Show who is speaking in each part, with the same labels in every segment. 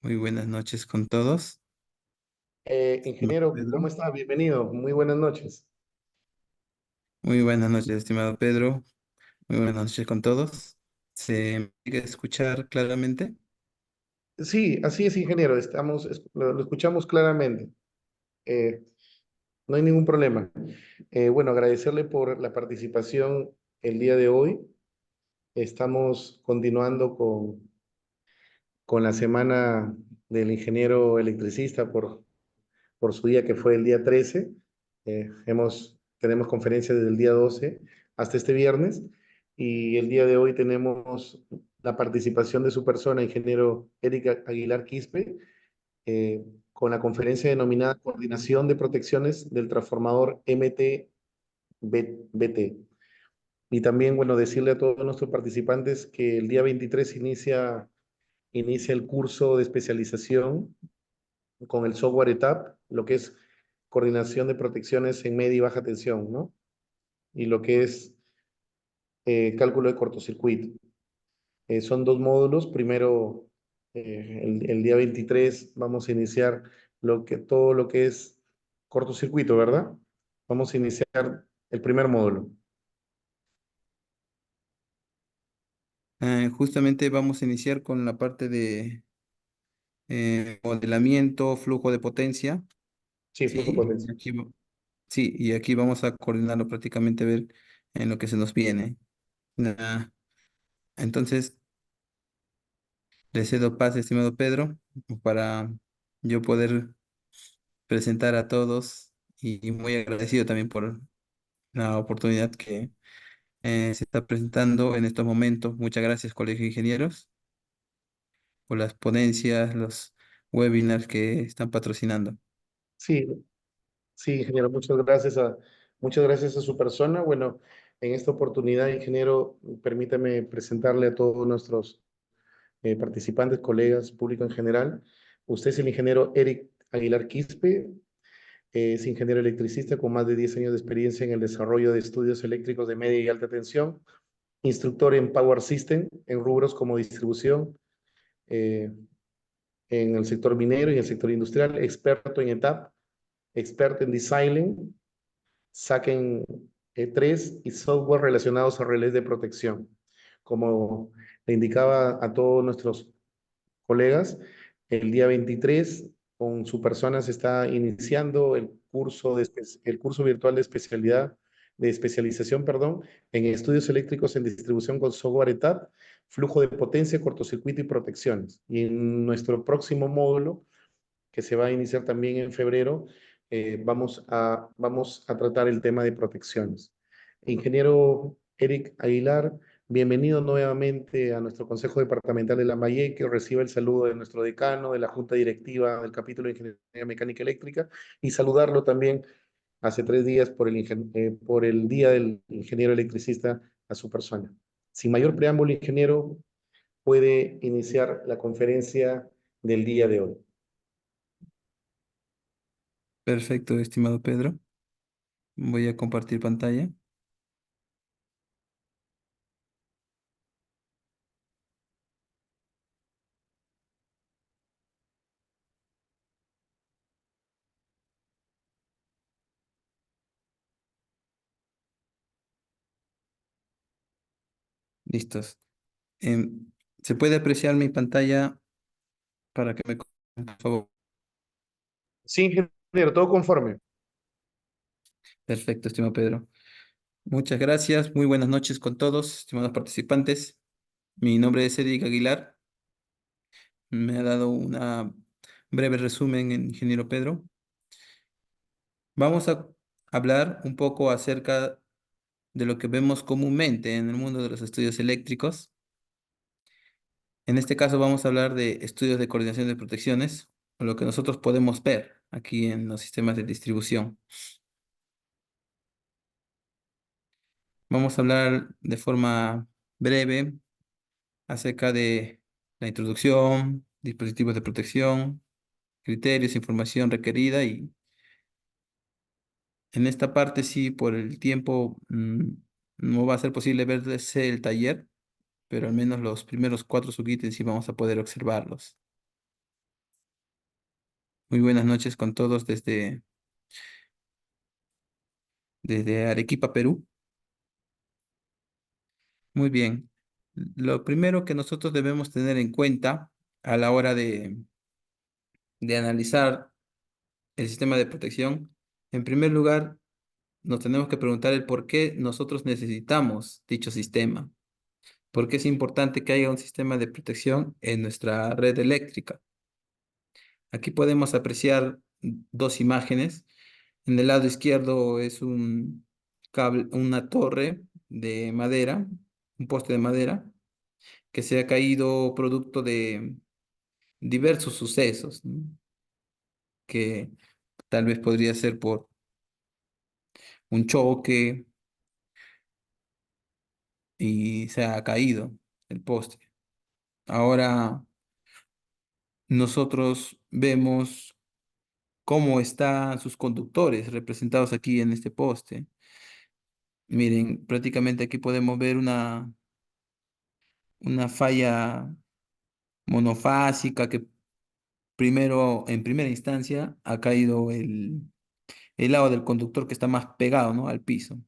Speaker 1: Muy buenas noches con todos. Estimado
Speaker 2: Ingeniero, ¿cómo
Speaker 1: Pedro.
Speaker 2: está? Bienvenido. Muy buenas noches.
Speaker 1: Muy buenas noches, estimado Pedro. Muy buenas noches con todos. ¿Se me puede escuchar claramente?
Speaker 2: Sí, así es, ingeniero. Lo escuchamos claramente. Eh, no hay ningún problema. Bueno, agradecerle por la participación el día de hoy. Estamos continuando con la semana del ingeniero electricista por su día que fue el día 13. Tenemos conferencia desde el día 12 hasta este viernes y el día de hoy tenemos la participación de su persona, ingeniero Eric Aguilar Quispe, eh, con la conferencia denominada Coordinación de Protecciones del Transformador MT-BT. Y también, bueno, decirle a todos nuestros participantes que el día 23 inicia el curso de especialización con el software ETAP, lo que es coordinación de protecciones en media y baja tensión, ¿no? Y lo que es cálculo de cortocircuito. Son dos módulos. Primero, el día 23 vamos a iniciar todo lo que es cortocircuito, ¿verdad? Vamos a iniciar el primer módulo.
Speaker 1: Justamente vamos a iniciar con la parte de modelamiento, flujo de potencia.
Speaker 2: Sí, flujo
Speaker 1: Sí,
Speaker 2: potencia.
Speaker 1: sí, y aquí vamos a coordinarlo prácticamente a ver en lo que se nos viene. Ah, entonces, le cedo paz, estimado Pedro, para yo poder presentar a todos y muy agradecido también por la oportunidad que se está presentando en estos momentos. Muchas gracias, Colegio de Ingenieros, por las ponencias, los webinars que están patrocinando.
Speaker 2: Sí, sí, ingeniero, muchas gracias a su persona. Bueno, en esta oportunidad, ingeniero, permítame presentarle a todos nuestros participantes, colegas, público en general. Usted es el ingeniero Eric Aguilar Quispe, es ingeniero electricista con más de 10 años de experiencia en el desarrollo de estudios eléctricos de media y alta tensión, instructor en Power System, en rubros como distribución, eh, en el sector minero y en el sector industrial, experto en ETAP, experto en design, saquen E3 y software relacionados a relés de protección. Como le indicaba a todos nuestros colegas, el día 23 con su persona se está iniciando el curso virtual de especialización, perdón, en estudios eléctricos en distribución con software ETAP, flujo de potencia, cortocircuito y protecciones. Y en nuestro próximo módulo, que se va a iniciar también en febrero, vamos a tratar el tema de protecciones. Ingeniero Eric Aguilar, bienvenido nuevamente a nuestro Consejo Departamental de la MAIE, que recibe el saludo de nuestro decano, de la Junta Directiva del capítulo de Ingeniería Mecánica Eléctrica, y saludarlo también hace 3 días por el Día del Ingeniero Electricista a su persona. Sin mayor preámbulo, ingeniero, puede iniciar la conferencia del día de hoy.
Speaker 1: Perfecto, estimado Pedro. Voy a compartir pantalla. Listos. Em, ¿Se puede apreciar mi pantalla para que me por favor?
Speaker 2: Sí, ingeniero, todo conforme.
Speaker 1: Perfecto, estimado Pedro. Muchas gracias. Muy buenas noches con todos, estimados participantes. Mi nombre es Eric Aguilar. Me ha dado una breve resumen en Ingeniero Pedro. Vamos a hablar un poco acerca de lo que vemos comúnmente en el mundo de los estudios eléctricos. En este caso vamos a hablar de estudios de coordinación de protecciones, o lo que nosotros podemos ver aquí en los sistemas de distribución. Vamos a hablar de forma breve acerca de la introducción, dispositivos de protección, criterios, información requerida y en esta parte sí, por el tiempo no va a ser posible verse el taller, pero al menos los primeros cuatro subítems sí vamos a poder observarlos. Muy buenas noches con todos desde Arequipa, Perú. Muy bien. Lo primero que nosotros debemos tener en cuenta a la hora de analizar el sistema de protección, en primer lugar, nos tenemos que preguntar el por qué nosotros necesitamos dicho sistema. ¿Por qué es importante que haya un sistema de protección en nuestra red eléctrica? Aquí podemos apreciar dos imágenes. En el lado izquierdo es un cable, una torre de madera, un poste de madera, que se ha caído producto de diversos sucesos, ¿no? Que tal vez podría ser por un choque y se ha caído el poste. Ahora nosotros vemos cómo están sus conductores representados aquí en este poste. Miren, prácticamente aquí podemos ver una falla monofásica que primero, en primera instancia, ha caído el lado del conductor que está más pegado, ¿no?, al piso.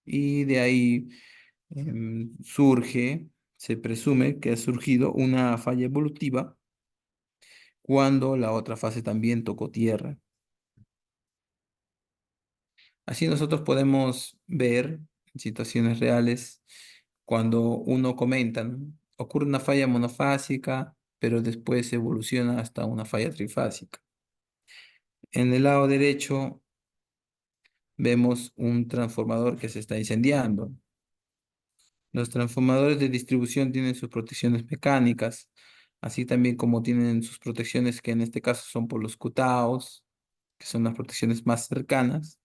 Speaker 1: Y de ahí se presume que ha surgido una falla evolutiva cuando la otra fase también tocó tierra. Así nosotros podemos ver en situaciones reales cuando uno comenta, ¿no? Ocurre una falla monofásica, pero después evoluciona hasta una falla trifásica. En el lado derecho vemos un transformador que se está incendiando. Los transformadores de distribución tienen sus protecciones mecánicas, así también como tienen sus protecciones que en este caso son por los QTAOs, que son las protecciones más cercanas,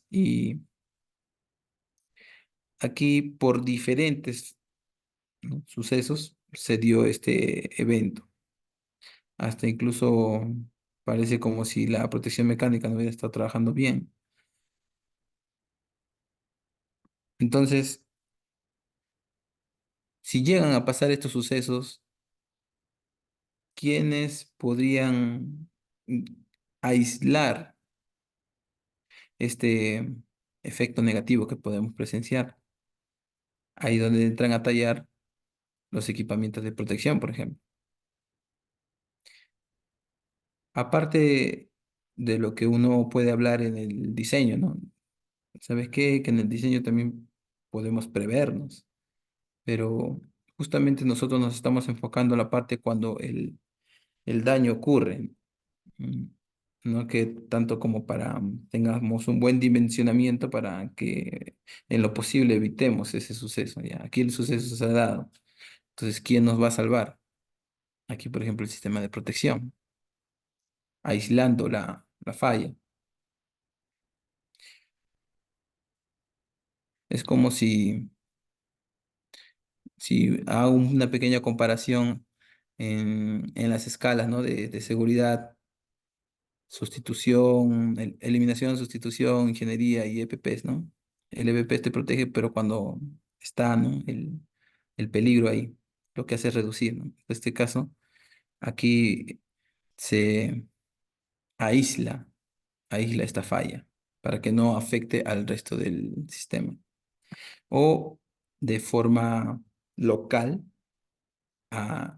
Speaker 1: y aquí por diferentes, ¿no?, sucesos se dio este evento. Hasta incluso parece como si la protección mecánica no hubiera estado trabajando bien. Entonces, si llegan a pasar estos sucesos, ¿quiénes podrían mm, aislar este efecto negativo que podemos presenciar? Ahí donde entran a tallar los equipamientos de protección, por ejemplo. Aparte de lo que uno puede hablar en el diseño, ¿no? ¿Sabes qué? Que en el diseño también podemos prevernos, pero justamente nosotros nos estamos enfocando en la parte cuando el daño ocurre, mm, no que tanto como para tengamos un buen dimensionamiento para que en lo posible evitemos ese suceso, ¿ya? Aquí el suceso se ha dado. Entonces, ¿quién nos va a salvar? Aquí, por ejemplo, el sistema de protección, aislando la falla. Es como si hago una pequeña comparación en las escalas, ¿no?, de seguridad, sustitución, eliminación, sustitución, ingeniería y EPPs, ¿no? El EPP te protege, pero cuando está, ¿no?, el peligro ahí, lo que hace es reducir, ¿no? En este caso, aquí se aísla, aísla esta falla para que no afecte al resto del sistema. O de forma local a,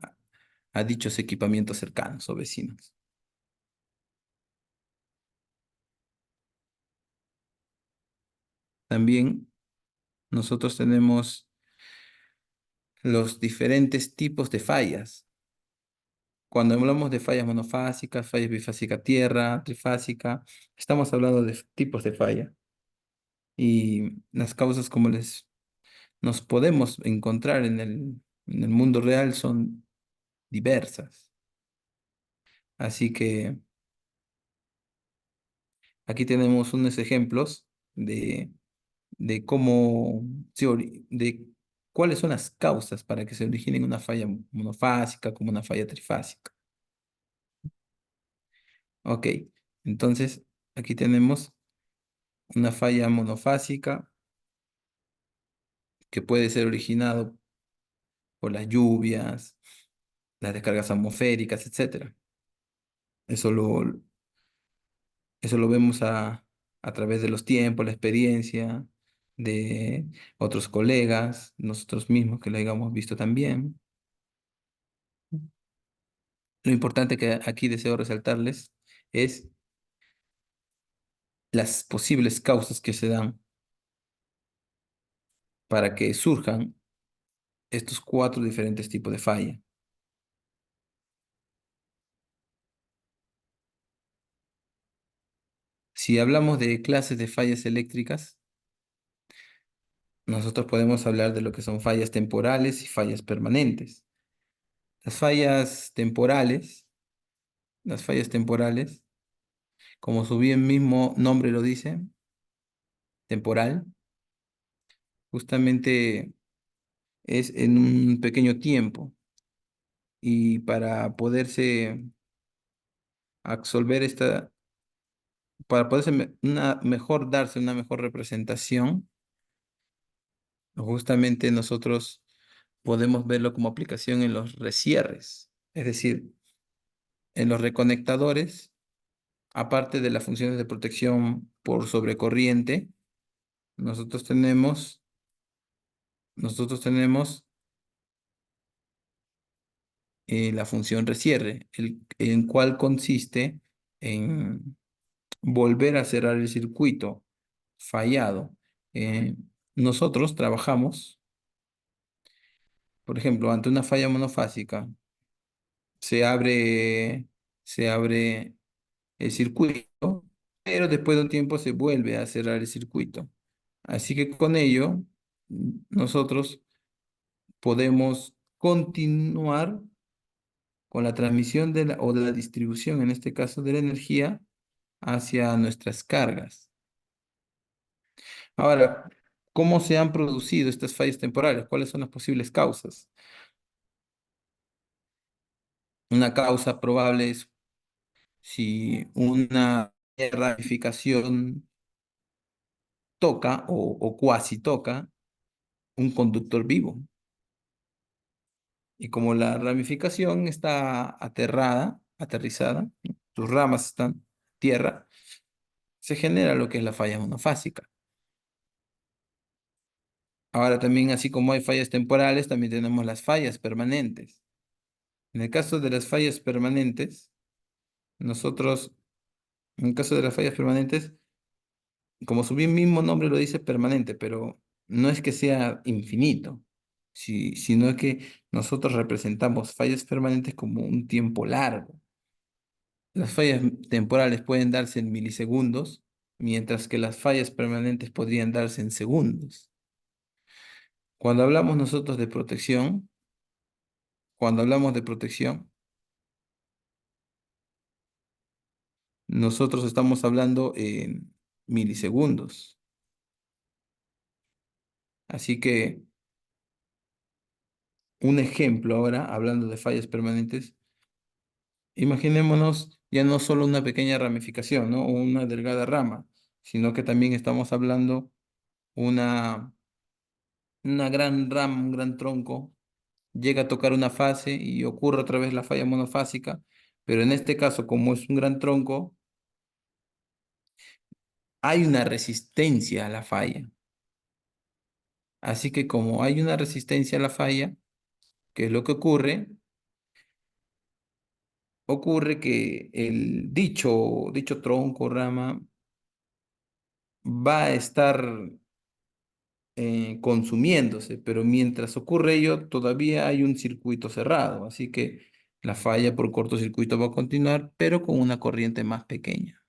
Speaker 1: a dichos equipamientos cercanos o vecinos. También nosotros tenemos los diferentes tipos de fallas. Cuando hablamos de fallas monofásicas, fallas bifásica tierra, trifásica, estamos hablando de tipos de falla. Y las causas como les nos podemos encontrar en el mundo real son diversas. Así que aquí tenemos unos ejemplos de cómo de cuáles son las causas para que se origine una falla monofásica como una falla trifásica. Ok, entonces aquí tenemos una falla monofásica que puede ser originado por las lluvias, las descargas atmosféricas, etcétera. Eso lo, eso lo vemos a través de los tiempos, la experiencia de otros colegas, nosotros mismos que lo hayamos visto también. Lo importante que aquí deseo resaltarles es las posibles causas que se dan para que surjan estos cuatro diferentes tipos de falla. Si hablamos de clases de fallas eléctricas, nosotros podemos hablar de lo que son fallas temporales y fallas permanentes. Las fallas temporales, las fallas temporales, como su bien mismo nombre lo dice, temporal, justamente es en un pequeño tiempo y para poderse absolver para poderse darse una mejor representación, justamente nosotros podemos verlo como aplicación en los resierres, es decir, en los reconectadores, aparte de las funciones de protección por sobrecorriente, nosotros tenemos, nosotros tenemos la función resierre, en cual consiste en volver a cerrar el circuito fallado. Eh, Nosotros trabajamos, por ejemplo, ante una falla monofásica, se abre, se abre el circuito, pero después de un tiempo se vuelve a cerrar el circuito. Así que con ello, nosotros podemos continuar con la transmisión o de la distribución, en este caso de la energía, hacia nuestras cargas. Ahora, ¿cómo se han producido estas fallas temporales? ¿Cuáles son las posibles causas? Una causa probable es si una ramificación toca o cuasi toca un conductor vivo. Y como la ramificación está aterrizada, sus ramas están en tierra, se genera lo que es la falla monofásica. Ahora también, así como hay fallas temporales, también tenemos las fallas permanentes. En el caso de las fallas permanentes, nosotros, en el caso de las fallas permanentes, como su bien mismo nombre lo dice, permanente, pero no es que sea infinito, sino que nosotros representamos fallas permanentes como un tiempo largo. Las fallas temporales pueden darse en milisegundos, mientras que las fallas permanentes podrían darse en segundos. Cuando hablamos nosotros de protección, cuando hablamos de protección, nosotros estamos hablando en milisegundos. Así que un ejemplo ahora, hablando de fallas permanentes, imaginémonos ya no solo una pequeña ramificación, ¿no? O una delgada rama, sino que también estamos hablando una, una gran rama, un gran tronco, llega a tocar una fase y ocurre otra vez la falla monofásica, pero en este caso, como es un gran tronco, hay una resistencia a la falla. Así que como hay una resistencia a la falla, ¿qué es lo que ocurre? Ocurre que el dicho tronco, rama, va a estar consumiéndose, pero mientras ocurre ello, todavía hay un circuito cerrado, así que la falla por cortocircuito va a continuar, pero con una corriente más pequeña.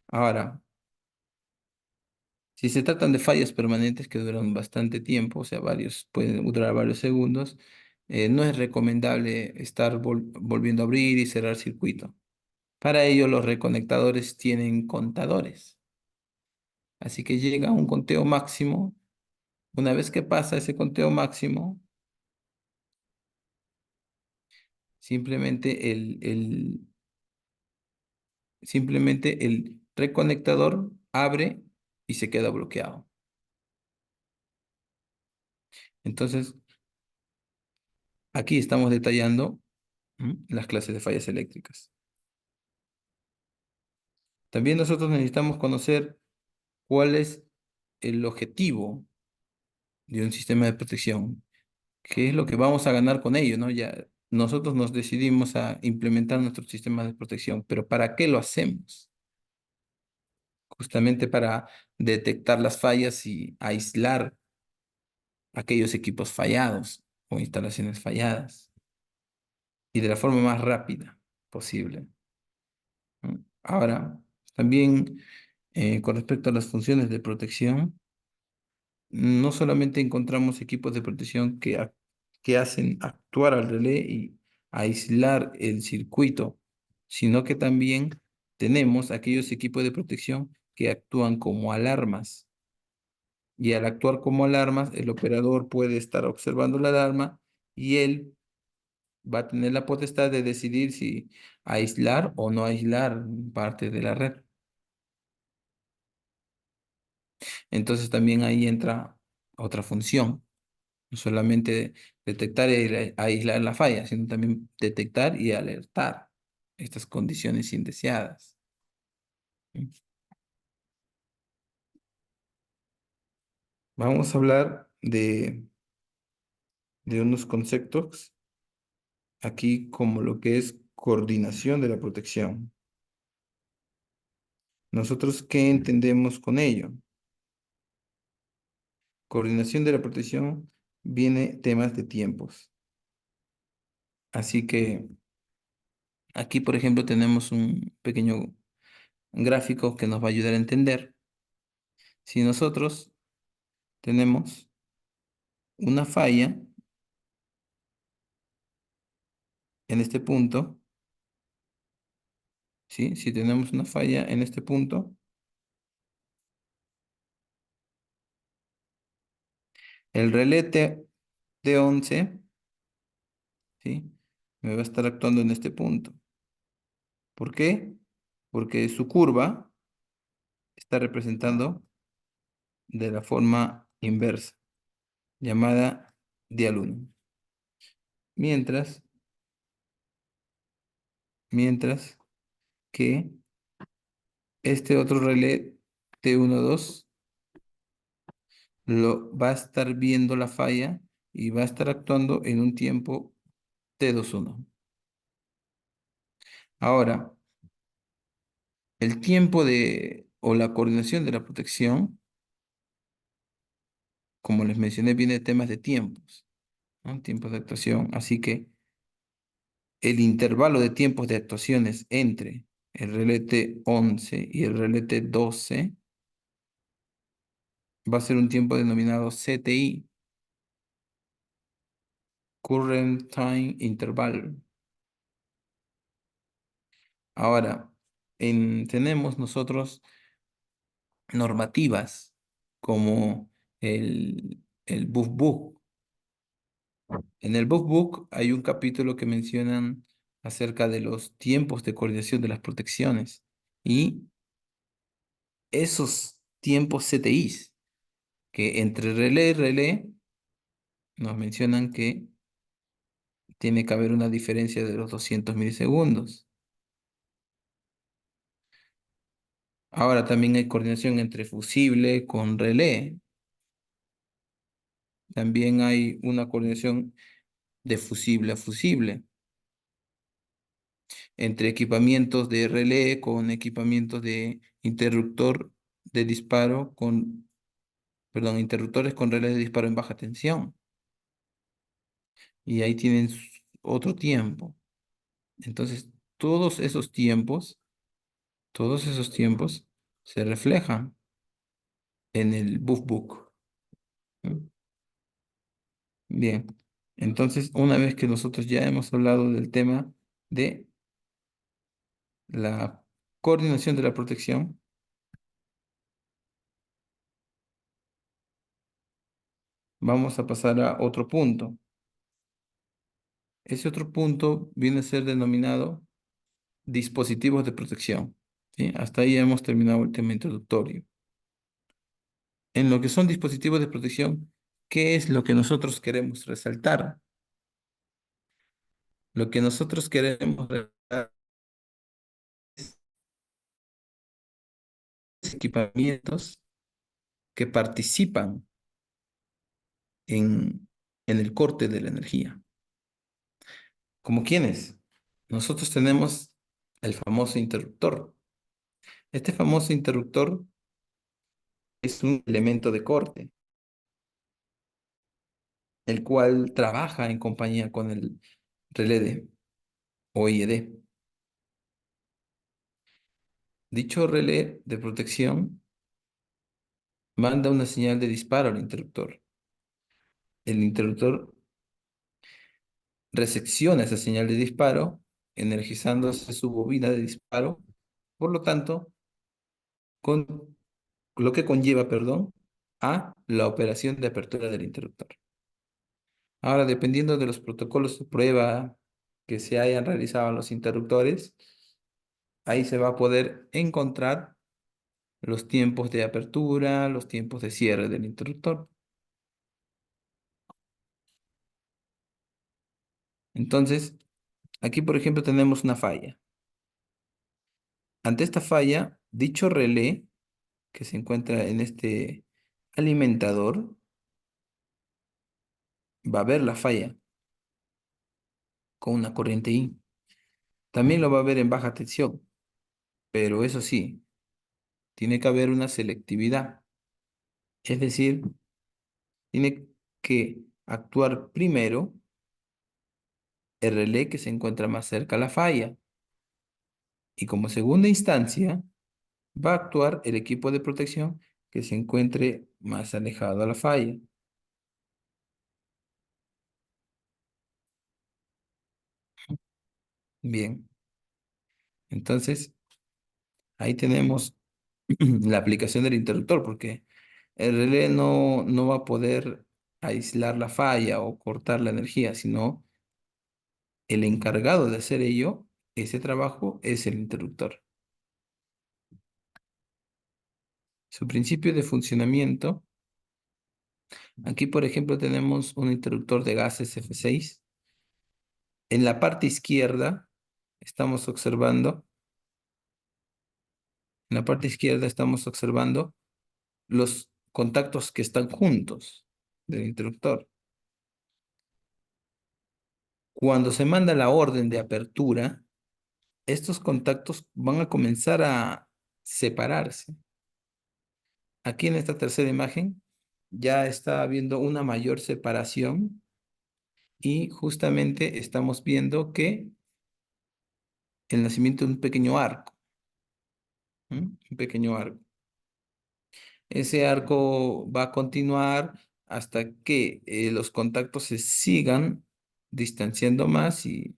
Speaker 1: Ahora, si se tratan de fallas permanentes que duran bastante tiempo, o sea, pueden durar varios segundos, no es recomendable estar volviendo a abrir y cerrar circuito. Para ello, los reconectadores tienen contadores. Así que llega a un conteo máximo. Una vez que pasa ese conteo máximo, simplemente simplemente el reconectador abre y se queda bloqueado. Entonces, aquí estamos detallando las clases de fallas eléctricas. También nosotros necesitamos conocer cuál es el objetivo de un sistema de protección. ¿Qué es lo que vamos a ganar con ello, no? Ya nosotros nos decidimos a implementar nuestro sistema de protección, pero ¿para qué lo hacemos? Justamente para detectar las fallas y aislar aquellos equipos fallados o instalaciones falladas y de la forma más rápida posible, ¿no? Ahora, también con respecto a las funciones de protección, no solamente encontramos equipos de protección que hacen actuar al relé y aislar el circuito, sino que también tenemos aquellos equipos de protección que actúan como alarmas. Y al actuar como alarmas, el operador puede estar observando la alarma y él va a tener la potestad de decidir si aislar o no aislar parte de la red. Entonces también ahí entra otra función. No solamente detectar y aislar la falla, sino también detectar y alertar estas condiciones indeseadas. Vamos a hablar de unos conceptos aquí como lo que es coordinación de la protección. ¿Nosotros qué entendemos con ello? Coordinación de la protección viene temas de tiempos. Así que aquí, por ejemplo, tenemos un pequeño gráfico que nos va a ayudar a entender. Si nosotros tenemos una falla en este punto, ¿sí? Si tenemos una falla en este punto, el relé T11, ¿sí? Me va a estar actuando en este punto. ¿Por qué? Porque su curva está representando de la forma inversa, llamada dial 1. Mientras, mientras que este otro relé T12 va a estar viendo la falla y va a estar actuando en un tiempo T21. Ahora, el tiempo o la coordinación de la protección, como les mencioné, viene de temas de tiempos, ¿no? Tiempos de actuación. Así que el intervalo de tiempos de actuaciones entre el relé T11 y el relé T12 va a ser un tiempo denominado CTI, Current Time Interval. Ahora, tenemos nosotros normativas como el BUFBUC. En el BUFBUC hay un capítulo que mencionan acerca de los tiempos de coordinación de las protecciones y esos tiempos CTIs, que entre relé y relé nos mencionan que tiene que haber una diferencia de los 200 milisegundos. Ahora también hay coordinación entre fusible con relé. También hay una coordinación de fusible a fusible, entre equipamientos de relé con equipamientos de interruptor de disparo perdón, interruptores con relés de disparo en baja tensión. Y ahí tienen otro tiempo. Entonces, todos esos tiempos se reflejan en el BUFBOOK. ¿No? Bien, entonces una vez que nosotros ya hemos hablado del tema de la coordinación de la protección, vamos a pasar a otro punto. Ese otro punto viene a ser denominado dispositivos de protección. ¿Sí? Hasta ahí hemos terminado el tema introductorio. En lo que son dispositivos de protección, ¿qué es lo que nosotros queremos resaltar? Lo que nosotros queremos resaltar es equipamientos que participan en el corte de la energía. ¿Como quiénes? Nosotros tenemos el famoso interruptor. Este famoso interruptor es un elemento de corte, el cual trabaja en compañía con el relé o IED. Dicho relé de protección manda una señal de disparo al interruptor. El interruptor recepciona esa señal de disparo, energizándose su bobina de disparo, por lo tanto, con lo que conlleva, perdón, a la operación de apertura del interruptor. Ahora, dependiendo de los protocolos de prueba que se hayan realizado en los interruptores, ahí se va a poder encontrar los tiempos de apertura, los tiempos de cierre del interruptor. Entonces, aquí, por ejemplo, tenemos una falla. Ante esta falla, dicho relé que se encuentra en este alimentador va a ver la falla con una corriente I. También lo va a ver en baja tensión, pero eso sí, tiene que haber una selectividad. Es decir, tiene que actuar primero el relé que se encuentra más cerca a la falla y como segunda instancia va a actuar el equipo de protección que se encuentre más alejado a la falla. Bien, entonces ahí tenemos la aplicación del interruptor porque el relé no va a poder aislar la falla o cortar la energía, sino el encargado de hacer ello, ese trabajo es el interruptor. Su principio de funcionamiento, aquí por ejemplo tenemos un interruptor de gases F6. En la parte izquierda estamos observando, en la parte izquierda estamos observando los contactos que están juntos del interruptor. Cuando se manda la orden de apertura, estos contactos van a comenzar a separarse. Aquí en esta tercera imagen ya está habiendo una mayor separación y justamente estamos viendo que el nacimiento de un pequeño arco, ¿m? Un pequeño arco. Ese arco va a continuar hasta que los contactos se sigan distanciando más y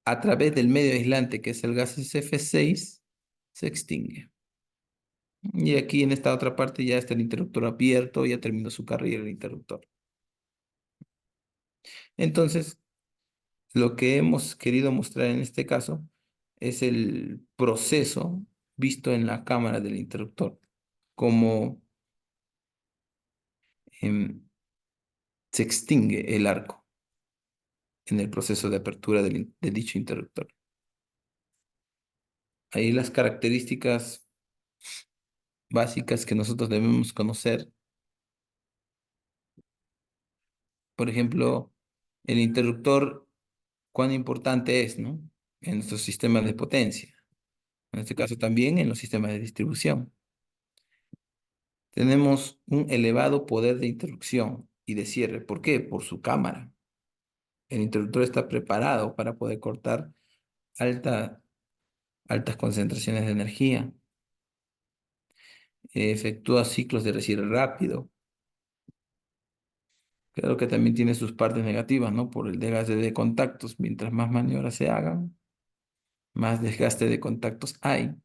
Speaker 1: a través del medio aislante que es el gas SF6 se extingue. Y aquí en esta otra parte ya está el interruptor abierto, ya terminó su carrera el interruptor. Entonces, lo que hemos querido mostrar en este caso es el proceso visto en la cámara del interruptor, cómo em, se extingue el arco en el proceso de apertura de dicho interruptor. Ahí las características básicas que nosotros debemos conocer, por ejemplo, el interruptor, cuán importante es, ¿no? En nuestros sistemas de potencia, en este caso también en los sistemas de distribución. Tenemos un elevado poder de interrupción y de cierre. ¿Por qué? Por su cámara. El interruptor está preparado para poder cortar alta, altas concentraciones de energía. Efectúa ciclos de recierre rápido. Claro que también tiene sus partes negativas, ¿no? Por el desgaste de contactos. Mientras más maniobras se hagan, más desgaste de contactos hay.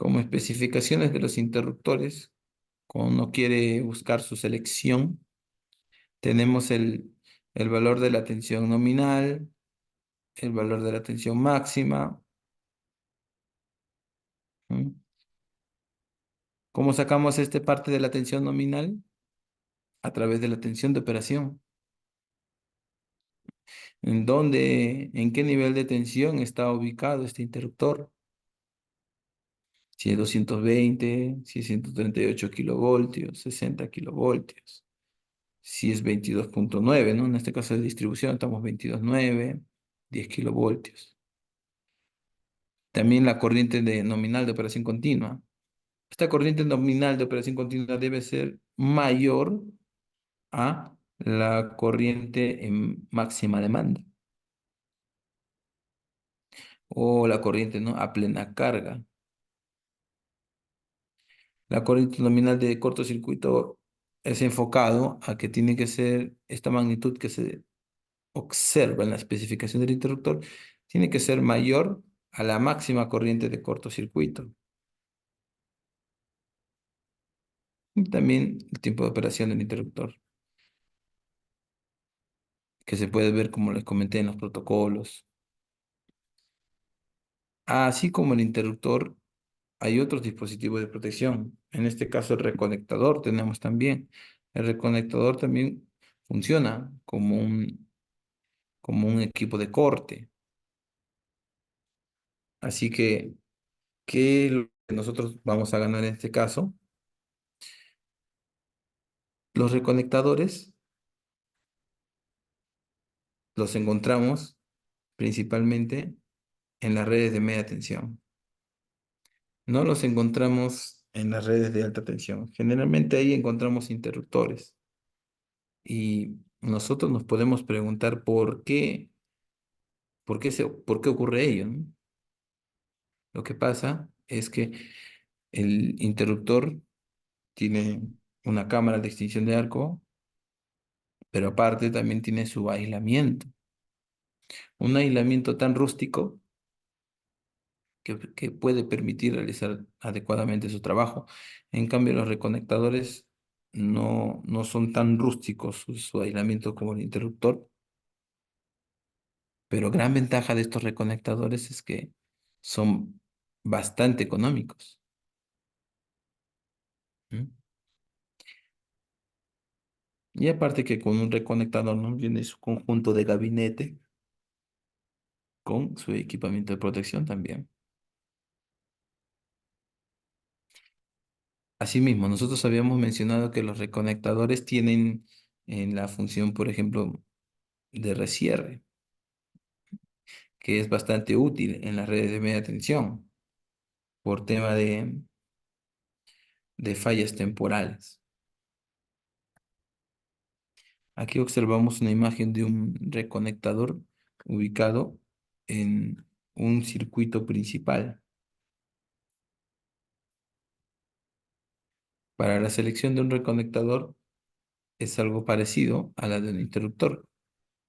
Speaker 1: Como especificaciones de los interruptores, cuando uno quiere buscar su selección, tenemos el valor de la tensión nominal, el valor de la tensión máxima. ¿Mm? ¿Cómo sacamos esta parte de la tensión nominal? A través de la tensión de operación. ¿En dónde, en qué nivel de tensión está ubicado este interruptor? Si es 220, si es 138 kilovoltios, 60 kilovoltios. Si es 22,9, ¿no? En este caso de distribución estamos 22,9, 10 kilovoltios. También la corriente nominal de operación continua. Esta corriente nominal de operación continua debe ser mayor a la corriente en máxima demanda o la corriente, ¿no?, a plena carga. La corriente nominal de cortocircuito es enfocado a que tiene que ser esta magnitud que se observa en la especificación del interruptor, tiene que ser mayor a la máxima corriente de cortocircuito. Y también el tiempo de operación del interruptor, que se puede ver como les comenté en los protocolos. Así como el interruptor, hay otros dispositivos de protección. En este caso, el reconectador tenemos también. El reconectador también funciona como un equipo de corte. Así que, ¿qué es lo que nosotros vamos a ganar en este caso? Los reconectadores los encontramos principalmente en las redes de media tensión. No los encontramos en las redes de alta tensión. Generalmente ahí encontramos interruptores. Y nosotros nos podemos preguntar por qué ocurre ello, ¿no? Lo que pasa es que el interruptor tiene una cámara de extinción de arco, pero aparte también tiene su aislamiento. Un aislamiento tan rústico que puede permitir realizar adecuadamente su trabajo. En cambio, los reconectadores no son tan rústicos su aislamiento como el interruptor, pero gran ventaja de estos reconectadores es que son bastante económicos. ¿Mm? Y aparte que con un reconectador no viene su conjunto de gabinete con su equipamiento de protección también. Asimismo, nosotros habíamos mencionado que los reconectadores tienen en la función, por ejemplo, de resierre, que es bastante útil en las redes de media tensión por tema de fallas temporales. Aquí observamos una imagen de un reconectador ubicado en un circuito principal. Para la selección de un reconectador es algo parecido a la de un interruptor.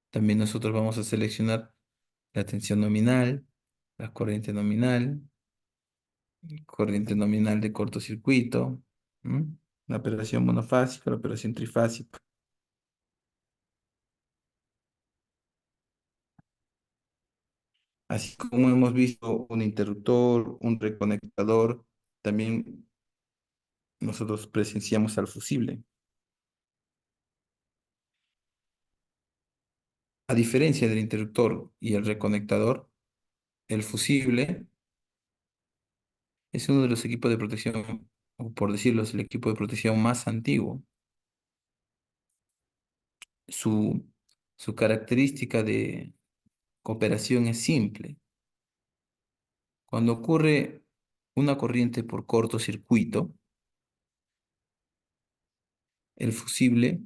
Speaker 1: También nosotros vamos a seleccionar la tensión nominal, la corriente nominal de cortocircuito, ¿m? La operación monofásica, la operación trifásica. Así como hemos visto un interruptor, un reconectador, también nosotros presenciamos al fusible. A diferencia del interruptor y el reconectador, el fusible es uno de los equipos de protección, o por decirlo, es el equipo de protección más antiguo. Su, su característica de cooperación es simple. Cuando ocurre una corriente por cortocircuito, el fusible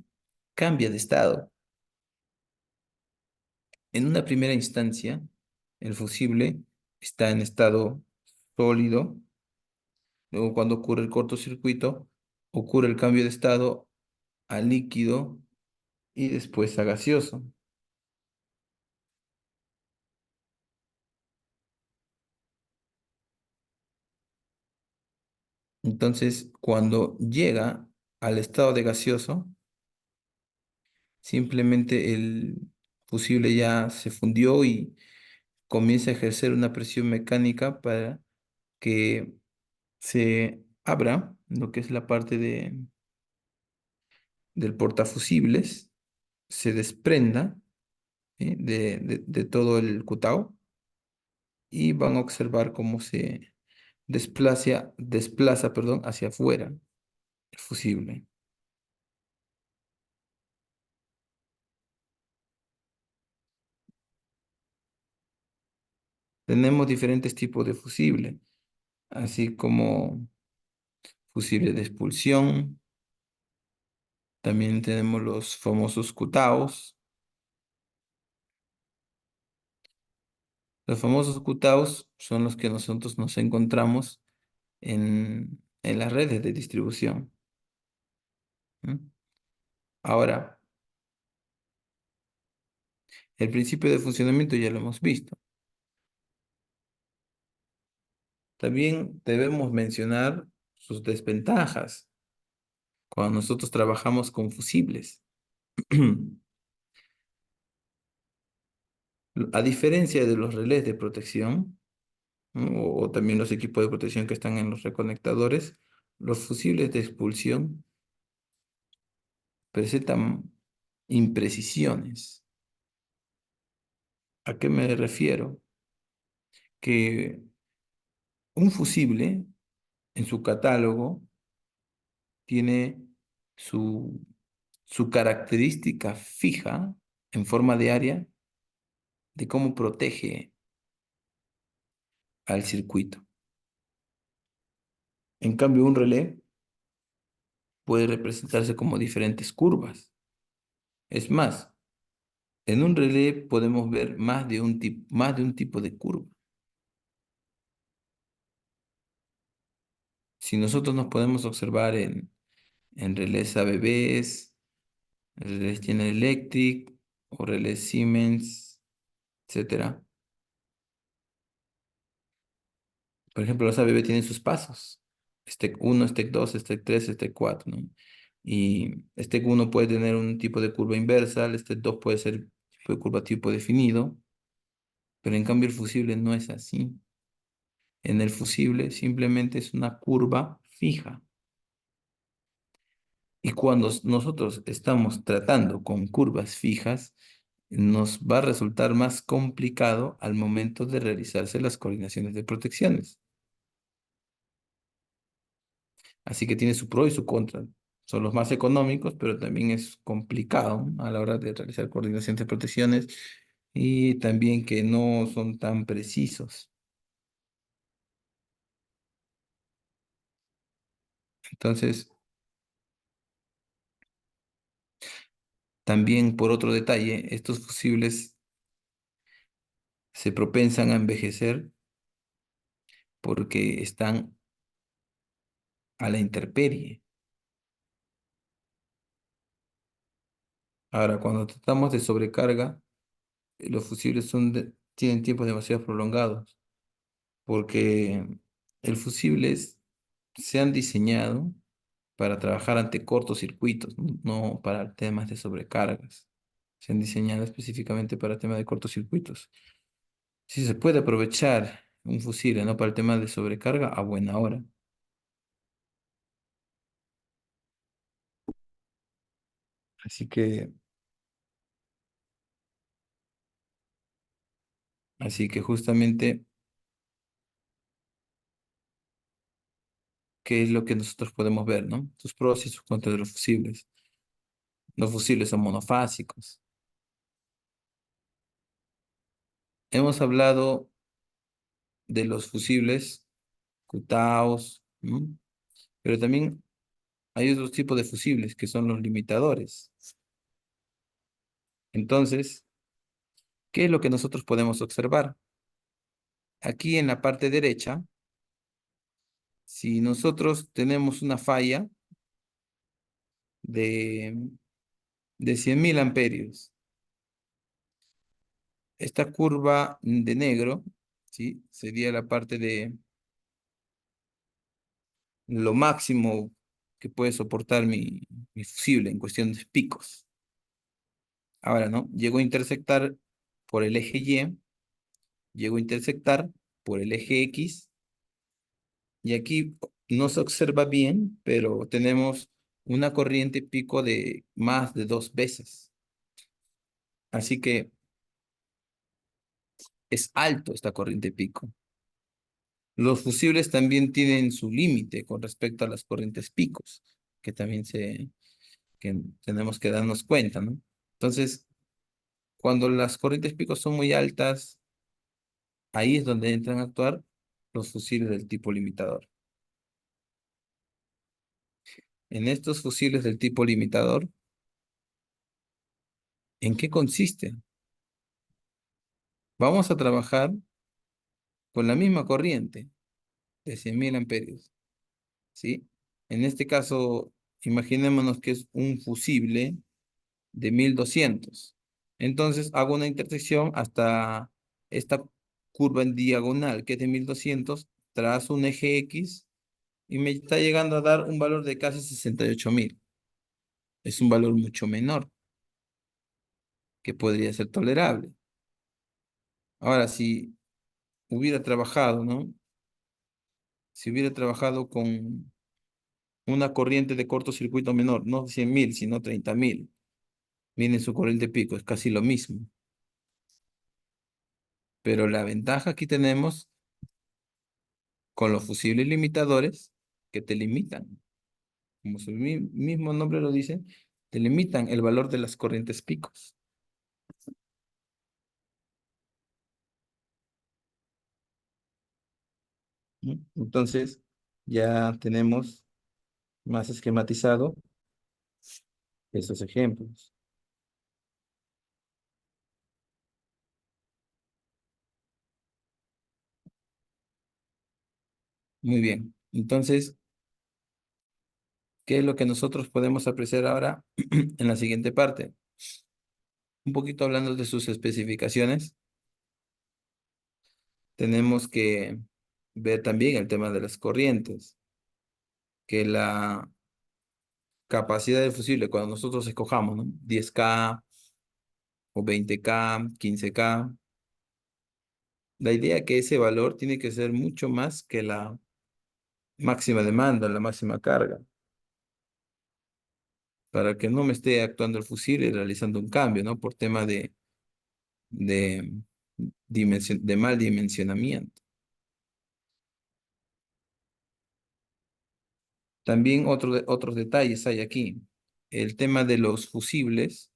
Speaker 1: cambia de estado. En una primera instancia, el fusible está en estado sólido. Luego, cuando ocurre el cortocircuito, ocurre el cambio de estado a líquido y después a gaseoso. Entonces, cuando llega al estado de gaseoso, simplemente el fusible ya se fundió y comienza a ejercer una presión mecánica para que se abra lo que es la parte del portafusibles, se desprenda, de todo el cutao y van a observar cómo se desplaza, perdón, hacia afuera el fusible. Tenemos diferentes tipos de fusible, así como fusible de expulsión, también tenemos los famosos cutaos. Los famosos cutaos son los que nosotros nos encontramos en las redes de distribución. ¿M? Ahora, el principio de funcionamiento ya lo hemos visto. También debemos mencionar sus desventajas cuando nosotros trabajamos con fusibles. A diferencia de los relés de protección, ¿no? O también los equipos de protección que están en los reconectadores, los fusibles de expulsión presentan imprecisiones. ¿A qué me refiero? Que un fusible en su catálogo tiene su, su característica fija en forma de área de cómo protege al circuito. En cambio, un relé puede representarse como diferentes curvas. Es más, en un relé podemos ver más de un tipo de curva. Si nosotros nos podemos observar en relés ABBs, relés General Electric o relés Siemens, etcétera. Por ejemplo, los ABB tienen sus pasos. Stack 1, Stack 2, Stack 3, Stack 4, ¿no? Y Stack 1 puede tener un tipo de curva inversa, el Stack 2 puede ser tipo de curva tipo definido, pero en cambio el fusible no es así. En el fusible simplemente es una curva fija. Y cuando nosotros estamos tratando con curvas fijas, nos va a resultar más complicado al momento de realizarse las coordinaciones de protecciones. Así que tiene su pro y su contra. Son los más económicos, pero también es complicado, ¿no? A la hora de realizar coordinaciones de protecciones y también que no son tan precisos. Entonces, también por otro detalle, estos fusibles se propensan a envejecer porque están a la intemperie. Ahora, cuando tratamos de sobrecarga, los fusibles tienen tiempos demasiado prolongados porque el fusible se han diseñado para trabajar ante cortocircuitos, no para temas de sobrecargas. Se han diseñado específicamente para temas de cortocircuitos. Si se puede aprovechar un fusible, ¿no? Para el tema de sobrecarga, a buena hora. Así que, así que justamente, ¿qué es lo que nosotros podemos ver, ¿no? Sus pros y sus contras de los fusibles. Los fusibles son monofásicos. Hemos hablado de los fusibles Qtaos, ¿m? Pero también hay otros tipos de fusibles que son los limitadores. Entonces, ¿qué es lo que nosotros podemos observar? Aquí en la parte derecha, si nosotros tenemos una falla de, de 100.000 amperios, esta curva de negro, ¿sí? Sería la parte lo máximo que puede soportar mi fusible en cuestión de picos. Ahora, ¿no? Llego a intersectar por el eje Y, llego a intersectar por el eje X, y aquí no se observa bien, pero tenemos una corriente pico de más de 2 veces. Así que es alto esta corriente pico. Los fusibles también tienen su límite con respecto a las corrientes picos, que también que tenemos que darnos cuenta, ¿no? Entonces, cuando las corrientes picos son muy altas, ahí es donde entran a actuar los fusibles del tipo limitador. En estos fusibles del tipo limitador, ¿en qué consiste? Vamos a trabajar con la misma corriente de 100.000 amperios, ¿sí? En este caso, imaginémonos que es un fusible de 1.200. Entonces hago una intersección hasta esta curva en diagonal que es de 1.200, trazo un eje X y me está llegando a dar un valor de casi 68.000. Es un valor mucho menor que podría ser tolerable. Ahora, si hubiera trabajado, ¿no? Si hubiera trabajado con una corriente de cortocircuito menor, no 100.000, sino 30.000, miren su corriente pico, es casi lo mismo. Pero la ventaja que tenemos con los fusibles limitadores, que te limitan, como su mismo nombre lo dice, te limitan el valor de las corrientes picos. ¿No? Entonces, ya tenemos más esquematizado esos ejemplos. Muy bien. Entonces, ¿qué es lo que nosotros podemos apreciar ahora en la siguiente parte? Un poquito hablando de sus especificaciones, tenemos que ver también el tema de las corrientes, que la capacidad del fusible, cuando nosotros escojamos, ¿no? 10K o 20K, 15K, la idea es que ese valor tiene que ser mucho más que la máxima demanda, la máxima carga, para que no me esté actuando el fusible y realizando un cambio, ¿no? Por tema de, de mal dimensionamiento. También otros detalles hay aquí. El tema de los fusibles,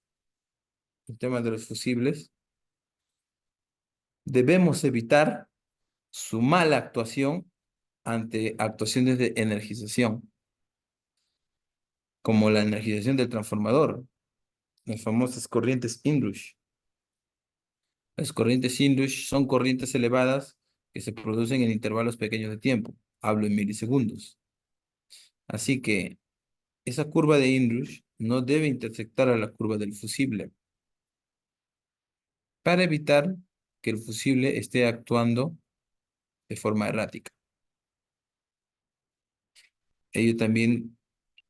Speaker 1: el tema de los fusibles, debemos evitar su mala actuación ante actuaciones de energización, como la energización del transformador, las famosas corrientes Inrush. Las corrientes Inrush son corrientes elevadas que se producen en intervalos pequeños de tiempo. Hablo en milisegundos. Así que esa curva de Inrush no debe intersectar a la curva del fusible para evitar que el fusible esté actuando de forma errática. Ello también,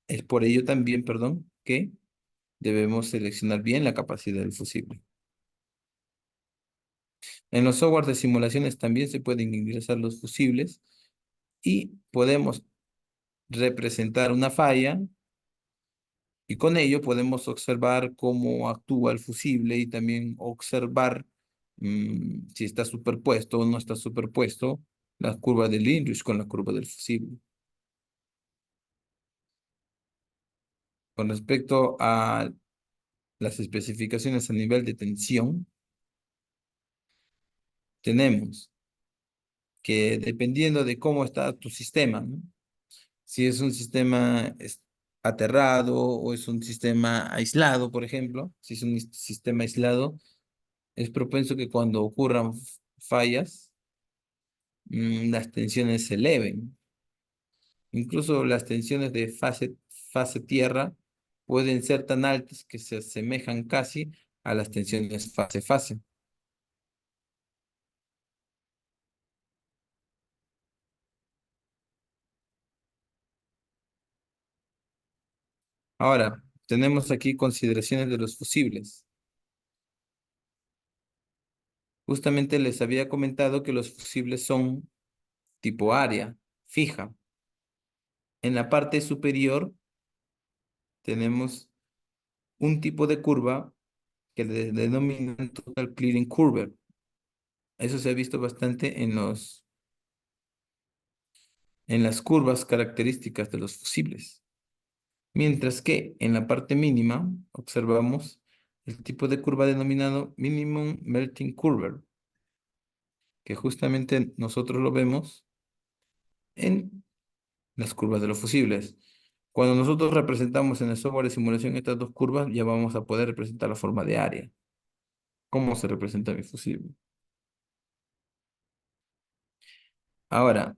Speaker 1: es por ello también, perdón, que debemos seleccionar bien la capacidad del fusible. En los softwares de simulaciones también se pueden ingresar los fusibles y podemos representar una falla y con ello podemos observar cómo actúa el fusible y también observar si está superpuesto o no está superpuesto la curva del Inrush con la curva del fusible. Con respecto a las especificaciones a nivel de tensión, tenemos que dependiendo de cómo está tu sistema, ¿no? Si es un sistema aterrado o es un sistema aislado, por ejemplo, si es un sistema aislado, es propenso que cuando ocurran fallas, las tensiones se eleven. Incluso las tensiones de fase tierra pueden ser tan altas que se asemejan casi a las tensiones fase-fase. Ahora, tenemos aquí consideraciones de los fusibles. Justamente les había comentado que los fusibles son tipo área, fija. En la parte superior tenemos un tipo de curva que le denominan Total Clearing Curve. Eso se ha visto bastante en las curvas características de los fusibles. Mientras que en la parte mínima observamos el tipo de curva denominado Minimum Melting Curve, que justamente nosotros lo vemos en las curvas de los fusibles. Cuando nosotros representamos en el software de simulación estas dos curvas, ya vamos a poder representar la forma de área. ¿Cómo se representa mi fusible? Ahora,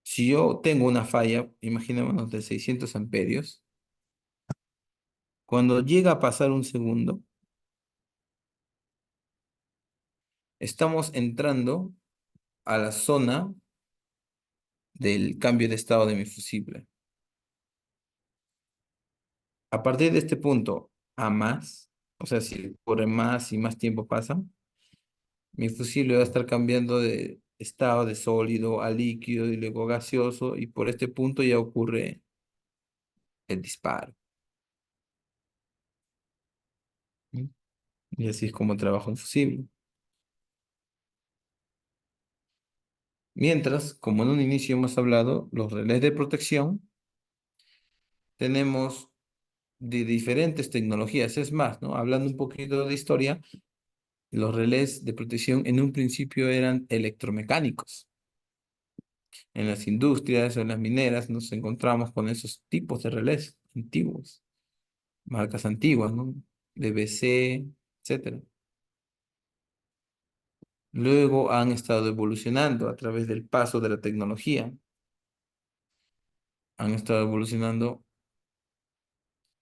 Speaker 1: si yo tengo una falla, imaginémonos de 600 amperios, cuando llega a pasar un segundo, estamos entrando a la zona del cambio de estado de mi fusible. A partir de este punto a más, o sea, si por más y más tiempo pasa, mi fusible va a estar cambiando de estado de sólido a líquido y luego gaseoso, y por este punto ya ocurre el disparo. ¿Sí? Y así es como trabaja un fusible. Mientras, como en un inicio hemos hablado, los relés de protección tenemos de diferentes tecnologías. Es más, ¿no? Hablando un poquito de historia, los relés de protección en un principio eran electromecánicos. En las industrias o en las mineras nos encontramos con esos tipos de relés antiguos, marcas antiguas, ¿no? BBC, etcétera. Luego han estado evolucionando a través del paso de la tecnología. Han estado evolucionando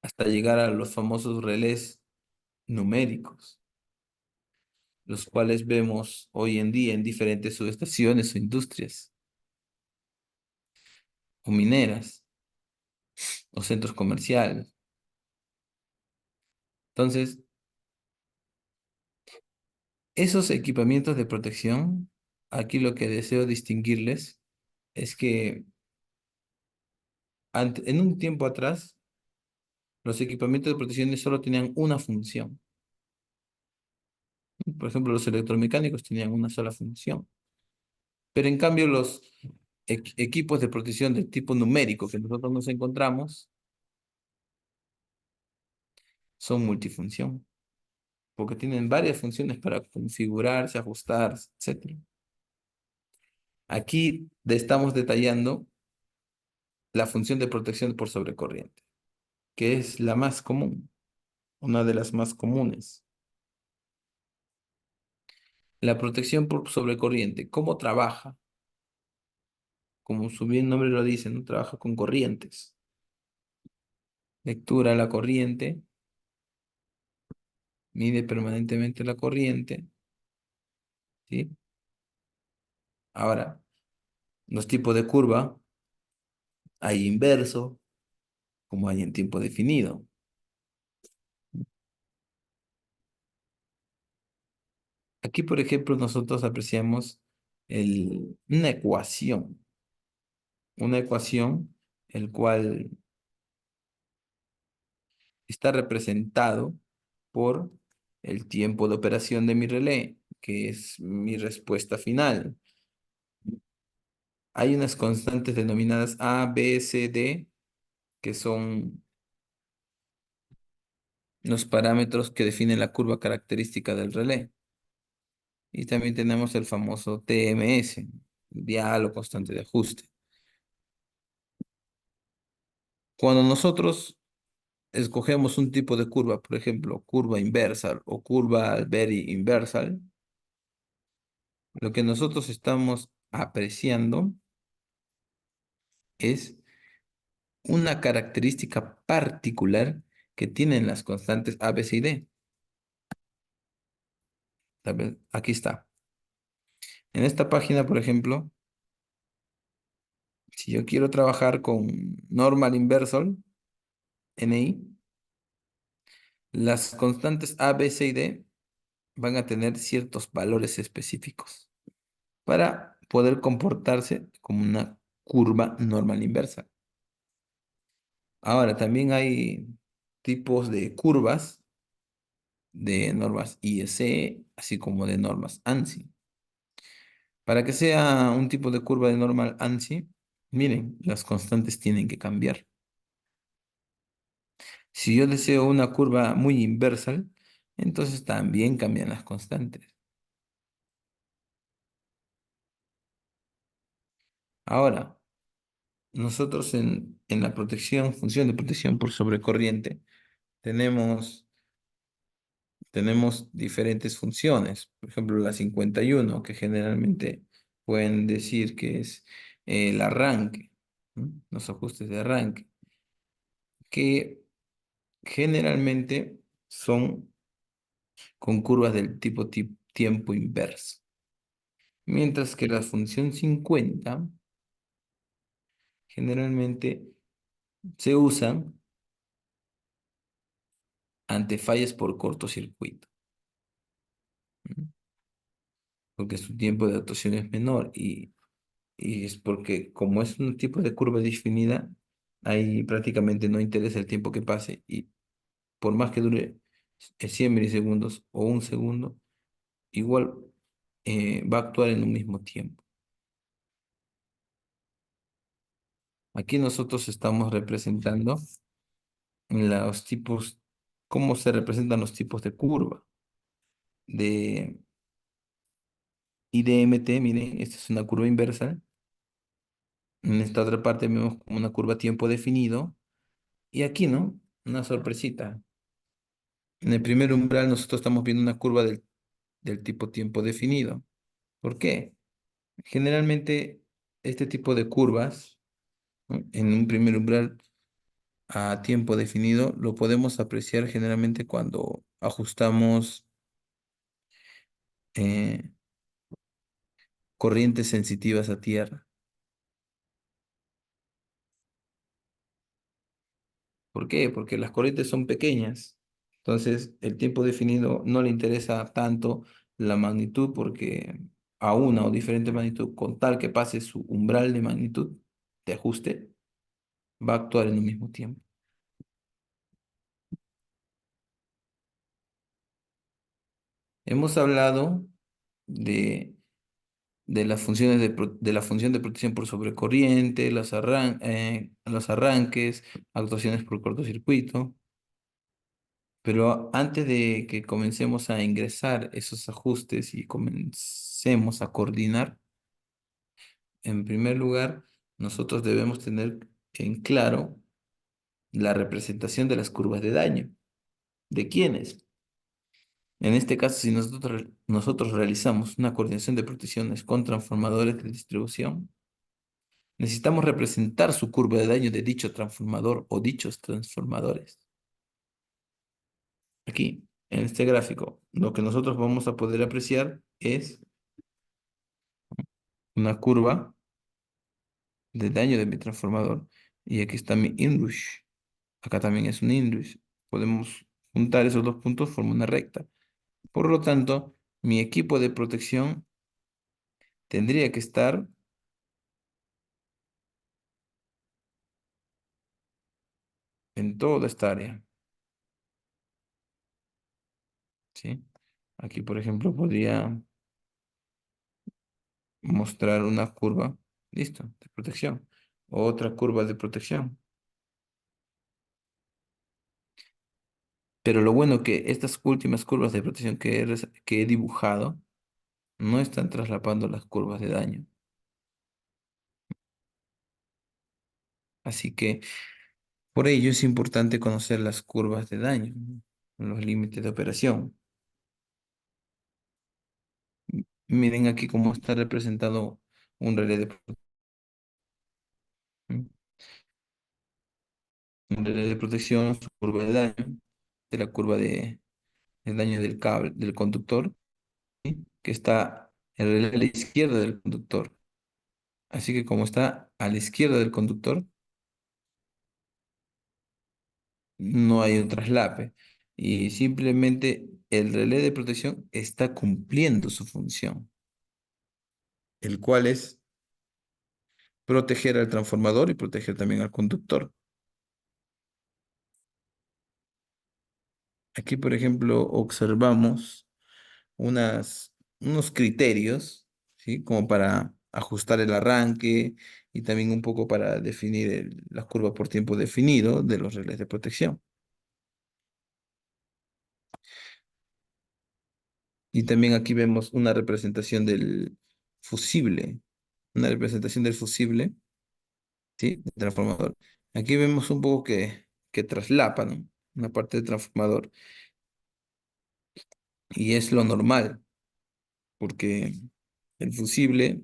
Speaker 1: hasta llegar a los famosos relés numéricos, los cuales vemos hoy en día en diferentes subestaciones o industrias, o mineras, o centros comerciales. Entonces, esos equipamientos de protección, aquí lo que deseo distinguirles es que en un tiempo atrás, los equipamientos de protección solo tenían una función. Por ejemplo, los electromecánicos tenían una sola función. Pero en cambio, los equipos de protección del tipo numérico que nosotros nos encontramos son multifunción, porque tienen varias funciones para configurarse, ajustarse, etcétera. Aquí estamos detallando la función de protección por sobrecorriente, que es la más común, una de las más comunes. La protección por sobrecorriente, ¿cómo trabaja? Como su bien nombre lo dice, ¿no? Trabaja con corrientes. Lectura la corriente, mide permanentemente la corriente, ¿sí? Ahora, los tipos de curva, hay inverso, como hay en tiempo definido. Aquí, por ejemplo, nosotros apreciamos una ecuación, el cual está representado por el tiempo de operación de mi relé, que es mi respuesta final. Hay unas constantes denominadas A, B, C, D, que son los parámetros que definen la curva característica del relé. Y también tenemos el famoso TMS, dial o constante de ajuste. Cuando nosotros escogemos un tipo de curva, por ejemplo, curva inversal o curva Alberi inversal, lo que nosotros estamos apreciando es una característica particular que tienen las constantes A, B, C y D. Aquí está. En esta página, por ejemplo, si yo quiero trabajar con normal inversal, NI, las constantes A, B, C y D van a tener ciertos valores específicos para poder comportarse como una curva normal inversa. Ahora, también hay tipos de curvas de normas IEC, así como de normas ANSI. Para que sea un tipo de curva de normal ANSI, miren, las constantes tienen que cambiar. Si yo deseo una curva muy inversal, entonces también cambian las constantes. Ahora, nosotros en la protección, función de protección por sobrecorriente, tenemos, tenemos diferentes funciones. Por ejemplo, la 51 que generalmente pueden decir que es el arranque, ¿no? Los ajustes de arranque, que generalmente son con curvas del tipo tiempo inverso. Mientras que la función 50 generalmente se usan ante fallas por cortocircuito, ¿no? Porque su tiempo de actuación es menor y es porque como es un tipo de curva definida, ahí prácticamente no interesa el tiempo que pase y por más que dure 100 milisegundos o un segundo, igual va a actuar en un mismo tiempo. Aquí nosotros estamos representando los tipos, cómo se representan los tipos de curva. De IDMT, miren, esta es una curva inversa. En esta otra parte vemos como una curva a tiempo definido. Y aquí, ¿no? Una sorpresita. En el primer umbral nosotros estamos viendo una curva del tipo tiempo definido. ¿Por qué? Generalmente este tipo de curvas, ¿no? En un primer umbral a tiempo definido lo podemos apreciar generalmente cuando ajustamos eh, corrientes sensitivas a tierra. ¿Por qué? Porque las corrientes son pequeñas. Entonces, el tiempo definido no le interesa tanto la magnitud porque a una o diferente magnitud, con tal que pase su umbral de magnitud de ajuste, va a actuar en un mismo tiempo. Hemos hablado de, de las funciones de la función de protección por sobrecorriente, los arranques, actuaciones por cortocircuito. Pero antes de que comencemos a ingresar esos ajustes y comencemos a coordinar, en primer lugar, nosotros debemos tener en claro la representación de las curvas de daño. ¿De quiénes? En este caso, si nosotros realizamos una coordinación de protecciones con transformadores de distribución, necesitamos representar su curva de daño de dicho transformador o dichos transformadores. Aquí, en este gráfico, lo que nosotros vamos a poder apreciar es una curva de daño de mi transformador. Y aquí está mi inrush. Acá también es un inrush. Podemos juntar esos dos puntos, forma una recta. Por lo tanto, mi equipo de protección tendría que estar en toda esta área, ¿sí? Aquí, por ejemplo, podría mostrar una curva, listo, de protección. Otra curva de protección. Pero lo bueno que estas últimas curvas de protección que he dibujado no están traslapando las curvas de daño. Así que por ello es importante conocer las curvas de daño, ¿no? Los límites de operación. Miren aquí cómo está representado un relé un relé de protección, su curva de daño, de la curva de daño del cable, del conductor, ¿sí? Que está el relé a la izquierda del conductor. Así que como está a la izquierda del conductor, no hay un traslape. Y simplemente el relé de protección está cumpliendo su función, el cual es proteger al transformador y proteger también al conductor. Aquí, por ejemplo, observamos unos criterios, ¿sí? Como para ajustar el arranque y también un poco para definir la curva por tiempo definido de los relés de protección. Y también aquí vemos una representación del fusible, una representación del fusible, ¿sí? Del transformador. Aquí vemos un poco que traslapa, ¿no? Una parte del transformador y es lo normal, porque el fusible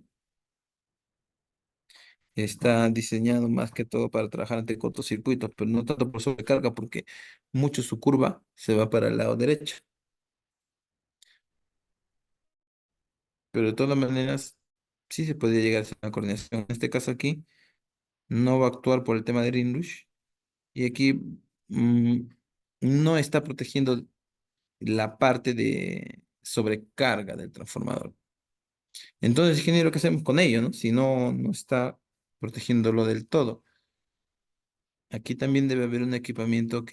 Speaker 1: está diseñado más que todo para trabajar ante cortocircuitos, pero no tanto por sobrecarga, porque mucho su curva se va para el lado derecho. Pero de todas maneras, sí se podría llegar a hacer una coordinación. En este caso aquí, no va a actuar por el tema de Greenwich, y aquí mm, no está protegiendo la parte de sobrecarga del transformador. Entonces, ingeniero, ¿qué hacemos con ello, no? Si no está protegiéndolo del todo. Aquí también debe haber un equipamiento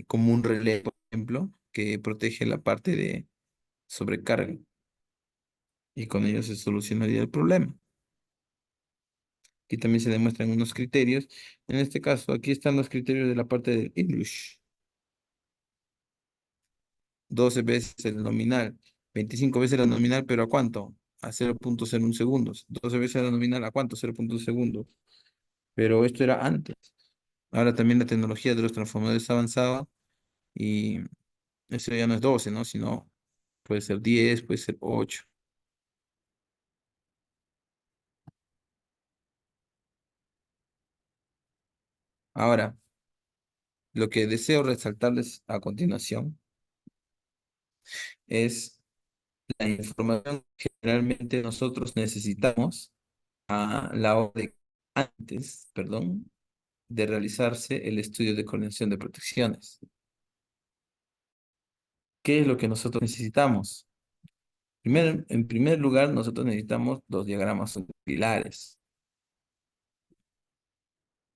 Speaker 1: como un relé, por ejemplo, que protege la parte de sobrecarga y con ello se solucionaría el problema. Aquí también se demuestran unos criterios. En este caso, aquí están los criterios de la parte del English. 12 veces el nominal, 25 veces la nominal, pero ¿a cuánto? A 0,01 segundos. 12 veces la nominal, ¿a cuánto? 0,1 segundos. Pero esto era antes. Ahora también la tecnología de los transformadores ha avanzado y eso ya no es 12, ¿no? Sino puede ser 10, puede ser 8. Ahora, lo que deseo resaltarles a continuación es la información que generalmente nosotros necesitamos a la hora de antes, perdón, de realizarse el estudio de coordinación de protecciones. ¿Qué es lo que nosotros necesitamos? En primer lugar, nosotros necesitamos los diagramas unifilares.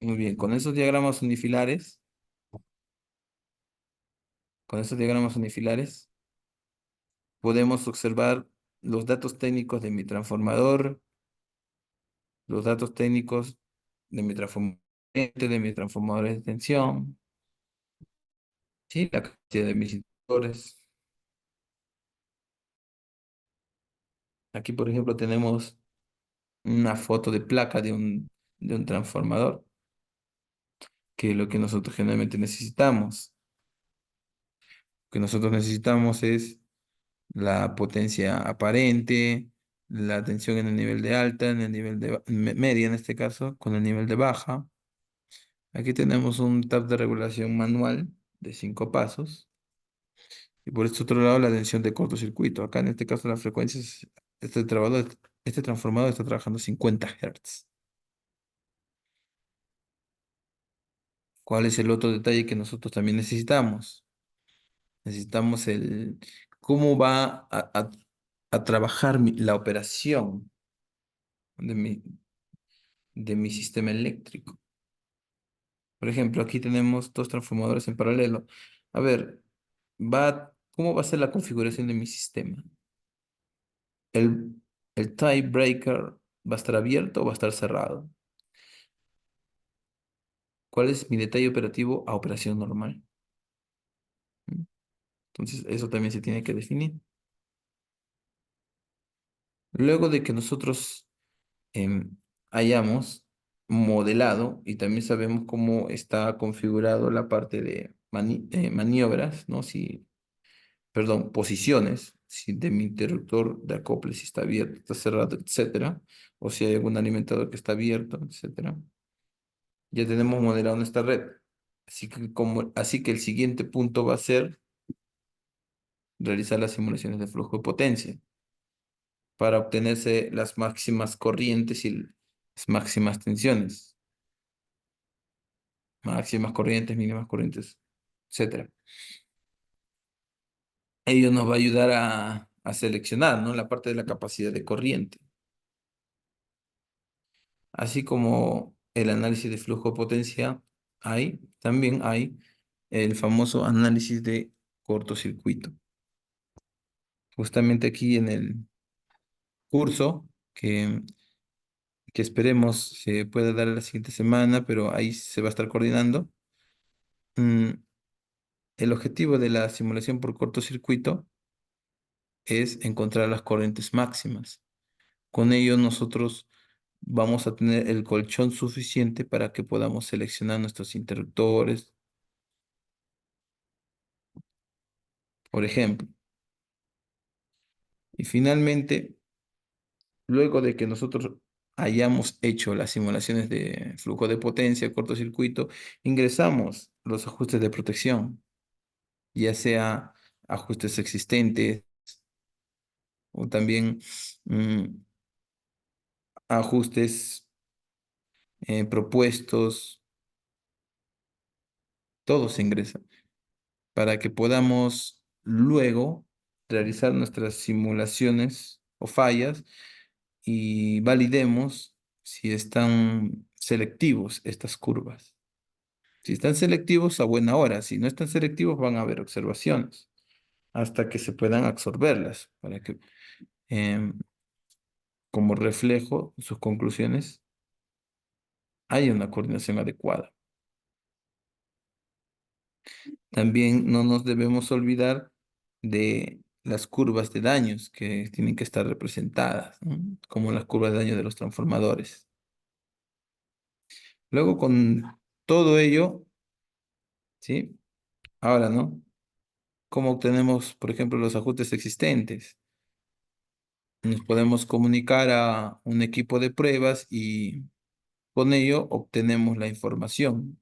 Speaker 1: Muy bien, con esos diagramas unifilares, podemos observar los datos técnicos de mi transformador, los datos técnicos de mi transformador, de mis transformadores de tensión, ¿sí? La cantidad de mis inductores. Aquí, por ejemplo, tenemos una foto de placa de un transformador, que es lo que nosotros generalmente necesitamos. Lo que nosotros necesitamos es la potencia aparente, la tensión en el nivel de alta, en el nivel de media en este caso, con el nivel de baja. Aquí tenemos un tab de regulación manual de 5 pasos. Y por este otro lado, la tensión de cortocircuito. Acá en este caso, la frecuencia es, este transformador está trabajando 50 Hz. ¿Cuál es el otro detalle que nosotros también necesitamos? Necesitamos cómo va a trabajar la operación de mi sistema eléctrico. Por ejemplo, aquí tenemos dos transformadores en paralelo. A ver, ¿cómo va a ser la configuración de mi sistema? ¿El, el tie breaker va a estar abierto o va a estar cerrado? ¿Cuál es mi detalle operativo a operación normal? ¿Mm? Entonces, eso también se tiene que definir. Luego de que nosotros em, hayamos modelado y también sabemos cómo está configurado la parte de maniobras, ¿no? Perdón, posiciones, si de mi interruptor de acople, si está abierto, está cerrado, etcétera, o si hay algún alimentador que está abierto, etcétera. Ya tenemos modelado nuestra red. Así que el siguiente punto va a ser realizar las simulaciones de flujo de potencia para obtenerse las máximas corrientes y las máximas tensiones. máximas corrientes, mínimas corrientes, etcétera. Ello nos va a ayudar a seleccionar, ¿no? La parte de la capacidad de corriente, así como el análisis de flujo de potencia también hay el famoso análisis de cortocircuito. Justamente aquí en el curso que esperemos se pueda dar la siguiente semana, pero ahí se va a estar coordinando. mm, el objetivo de la simulación por cortocircuito es encontrar las corrientes máximas. Con ello nosotros vamos a tener el colchón suficiente para que podamos seleccionar nuestros interruptores, por ejemplo. Y finalmente, luego de que nosotros hayamos hecho las simulaciones de flujo de potencia, cortocircuito, ingresamos los ajustes de protección, ya sea ajustes existentes o también mm, ajustes propuestos, todo se ingresa para que podamos luego realizar nuestras simulaciones o fallas y validemos si están selectivos estas curvas. Si están selectivos, a buena hora. Si no están selectivos, van a haber observaciones hasta que se puedan absorberlas para que, em, como reflejo de sus conclusiones, haya una coordinación adecuada. También no nos debemos olvidar de las curvas de daños que tienen que estar representadas, ¿no? Como las curvas de daño de los transformadores. Luego, con todo ello, ¿sí? Ahora, ¿no? ¿Cómo obtenemos, por ejemplo, los ajustes existentes? Nos podemos comunicar a un equipo de pruebas y con ello obtenemos la información,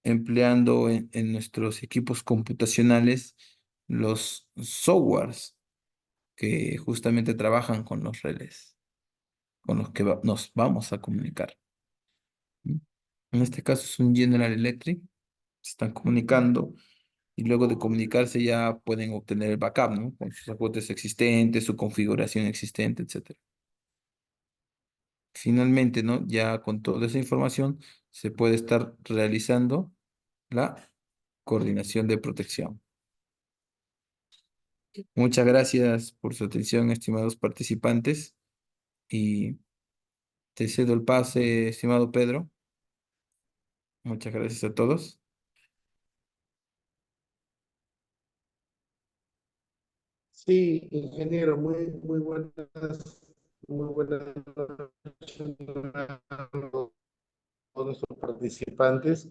Speaker 1: empleando en nuestros equipos computacionales los softwares que justamente trabajan con los relés, con los que nos vamos a comunicar. ¿Mm? En este caso es un General Electric, se están comunicando y luego de comunicarse ya pueden obtener el backup, ¿no? Con sus ajustes existentes, su configuración existente, etcétera. Finalmente, ¿no? Ya con toda esa información se puede estar realizando la coordinación de protección. Muchas gracias por su atención, estimados participantes, y te cedo el pase, estimado Pedro. Muchas gracias a todos.
Speaker 2: Sí, ingeniero, muy buenas noches a todos nuestros participantes.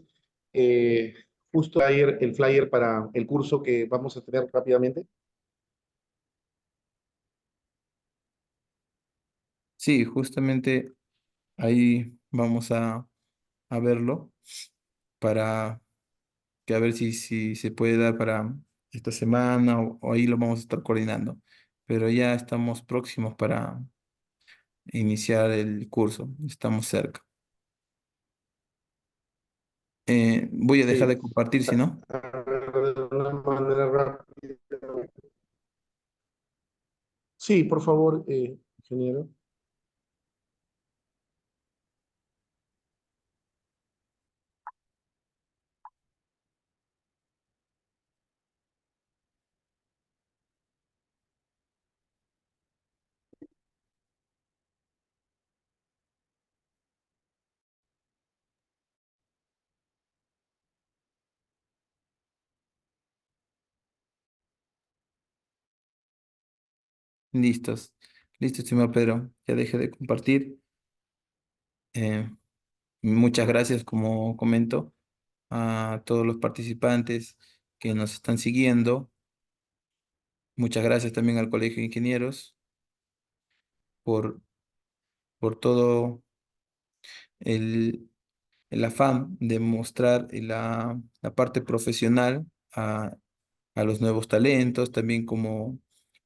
Speaker 2: Eh, Justo ayer el flyer para el curso que vamos a tener rápidamente.
Speaker 1: Sí, justamente ahí vamos a verlo para que a ver si se puede dar para esta semana o ahí lo vamos a estar coordinando. Pero ya estamos próximos para iniciar el curso, estamos cerca. Voy a dejar
Speaker 2: Sí,
Speaker 1: de compartir, si no.
Speaker 2: a ver, de una manera rápida. Sí, por favor, ingeniero.
Speaker 1: Listos. Listo, estimado Pedro. Ya dejé de compartir. Eh, Muchas gracias, como comento, a todos los participantes que nos están siguiendo. Muchas gracias también al Colegio de Ingenieros por, por todo el, el afán de mostrar la parte profesional a los nuevos talentos, también como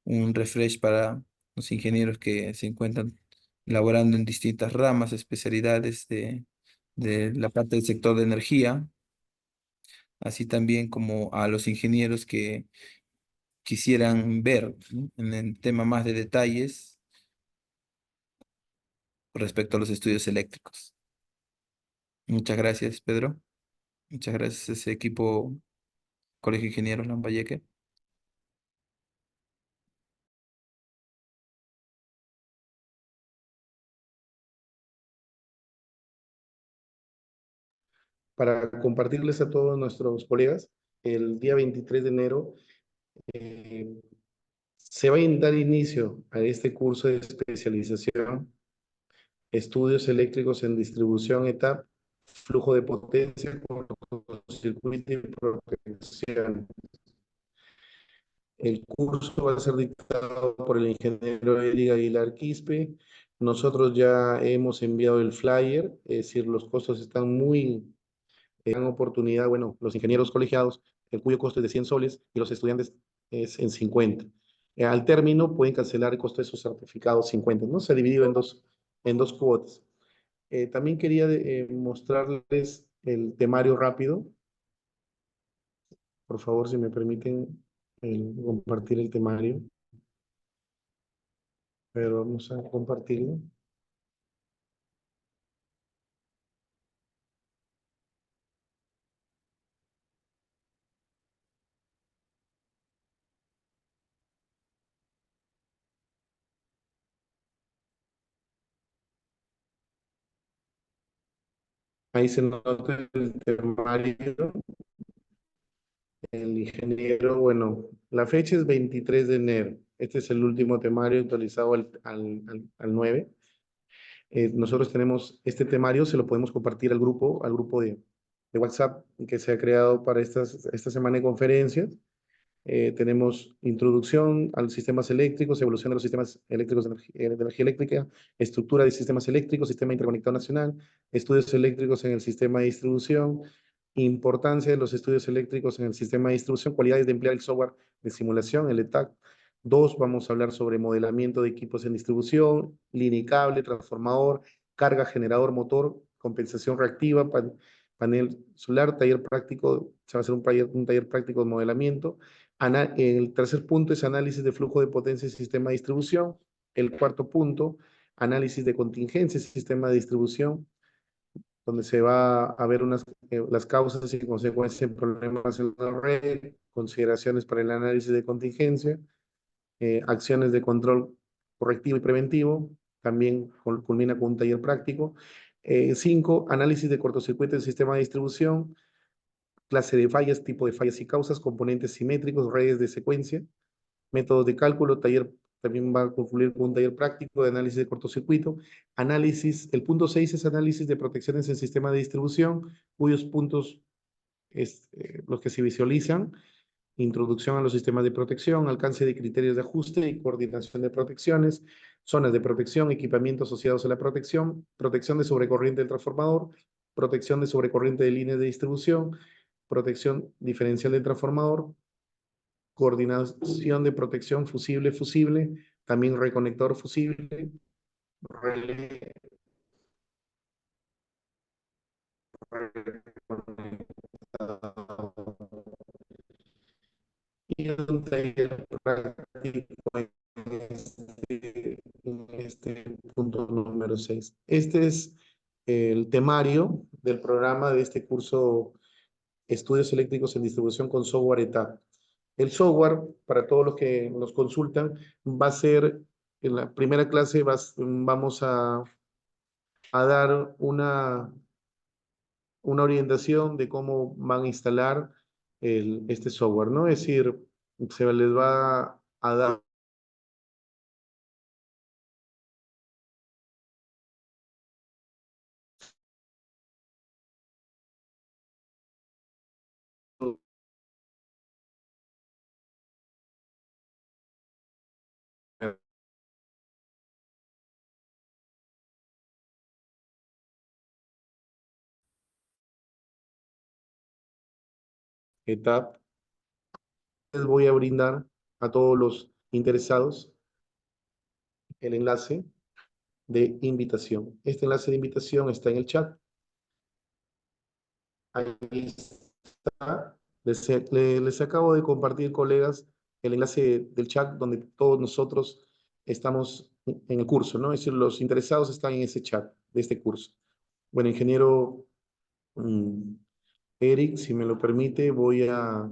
Speaker 1: un refresh para los ingenieros que se encuentran laborando en distintas ramas, especialidades de la parte del sector de energía, así también como a los ingenieros que quisieran ver, ¿no?, en el tema más de detalles respecto a los estudios eléctricos. Muchas gracias, Pedro. Muchas gracias a ese equipo Colegio de Ingenieros Lambayeque.
Speaker 2: Para compartirles a todos nuestros colegas, el día 23 de enero eh, se va a dar inicio a este curso de especialización, estudios eléctricos en distribución ETAP, flujo de potencia, cortocircuito y protección. El curso va a ser dictado por el ingeniero Eric Aguilar Quispe. Nosotros ya hemos enviado el flyer, es decir, los costos están muy dan oportunidad, bueno, los ingenieros colegiados, el cuyo costo es de 100 soles y los estudiantes es en 50. Al término pueden cancelar el costo de sus certificados 50, ¿no? Se ha dividido en dos cuotas. También quería mostrarles el temario rápido. Por favor, si me permiten compartir el temario. Pero vamos a compartirlo. Ahí se nota el temario. El ingeniero, bueno, la fecha es 23 de enero. Este es el último temario actualizado al 9. Nosotros tenemos este temario, se lo podemos compartir al grupo de WhatsApp que se ha creado para esta semana de conferencias. Tenemos introducción a los sistemas eléctricos, evolución de los sistemas eléctricos de energía eléctrica, estructura de sistemas eléctricos, sistema interconectado nacional, estudios eléctricos en el sistema de distribución, importancia de los estudios eléctricos en el sistema de distribución, cualidades de emplear el software de simulación, el ETAC. Dos, vamos a hablar sobre modelamiento de equipos en distribución, línea y cable, transformador, carga, generador, motor, compensación reactiva, panel solar, taller práctico, se va a hacer un taller práctico de modelamiento. El tercer punto es análisis de flujo de potencia y sistema de distribución. El cuarto punto, análisis de contingencia y sistema de distribución, donde se va a ver las causas y consecuencias de problemas en la red, consideraciones para el análisis de contingencia, acciones de control correctivo y preventivo, también culmina con un taller práctico. Cinco, análisis de cortocircuito del sistema de distribución, clase de fallas, tipo de fallas y causas, componentes simétricos, redes de secuencia, métodos de cálculo, taller también va a concluir con un taller práctico de análisis de cortocircuito, análisis, el punto 6 es análisis de protecciones en sistema de distribución, cuyos puntos los que se visualizan, introducción a los sistemas de protección, alcance de criterios de ajuste y coordinación de protecciones, zonas de protección, equipamientos asociados a la protección, protección de sobrecorriente del transformador, protección de sobrecorriente de líneas de distribución, protección diferencial del transformador, coordinación de protección fusible, también reconector fusible, relé, y un taller práctico en este punto número 6. Este es el temario del programa de este curso Estudios Eléctricos en Distribución con Software ETAP. El software, para todos los que nos consultan, va a ser, en la primera clase vamos a dar una orientación de cómo van a instalar este software, ¿no? Es decir, se les va a dar ETAP. Les voy a brindar a todos los interesados el enlace de invitación. Este enlace de invitación está en el chat. Ahí está. Les acabo de compartir, colegas, el enlace del chat donde todos nosotros estamos en el curso, ¿no? Es decir, los interesados están en ese chat de este curso. Bueno, ingeniero mm, Eric, si me lo permite, voy a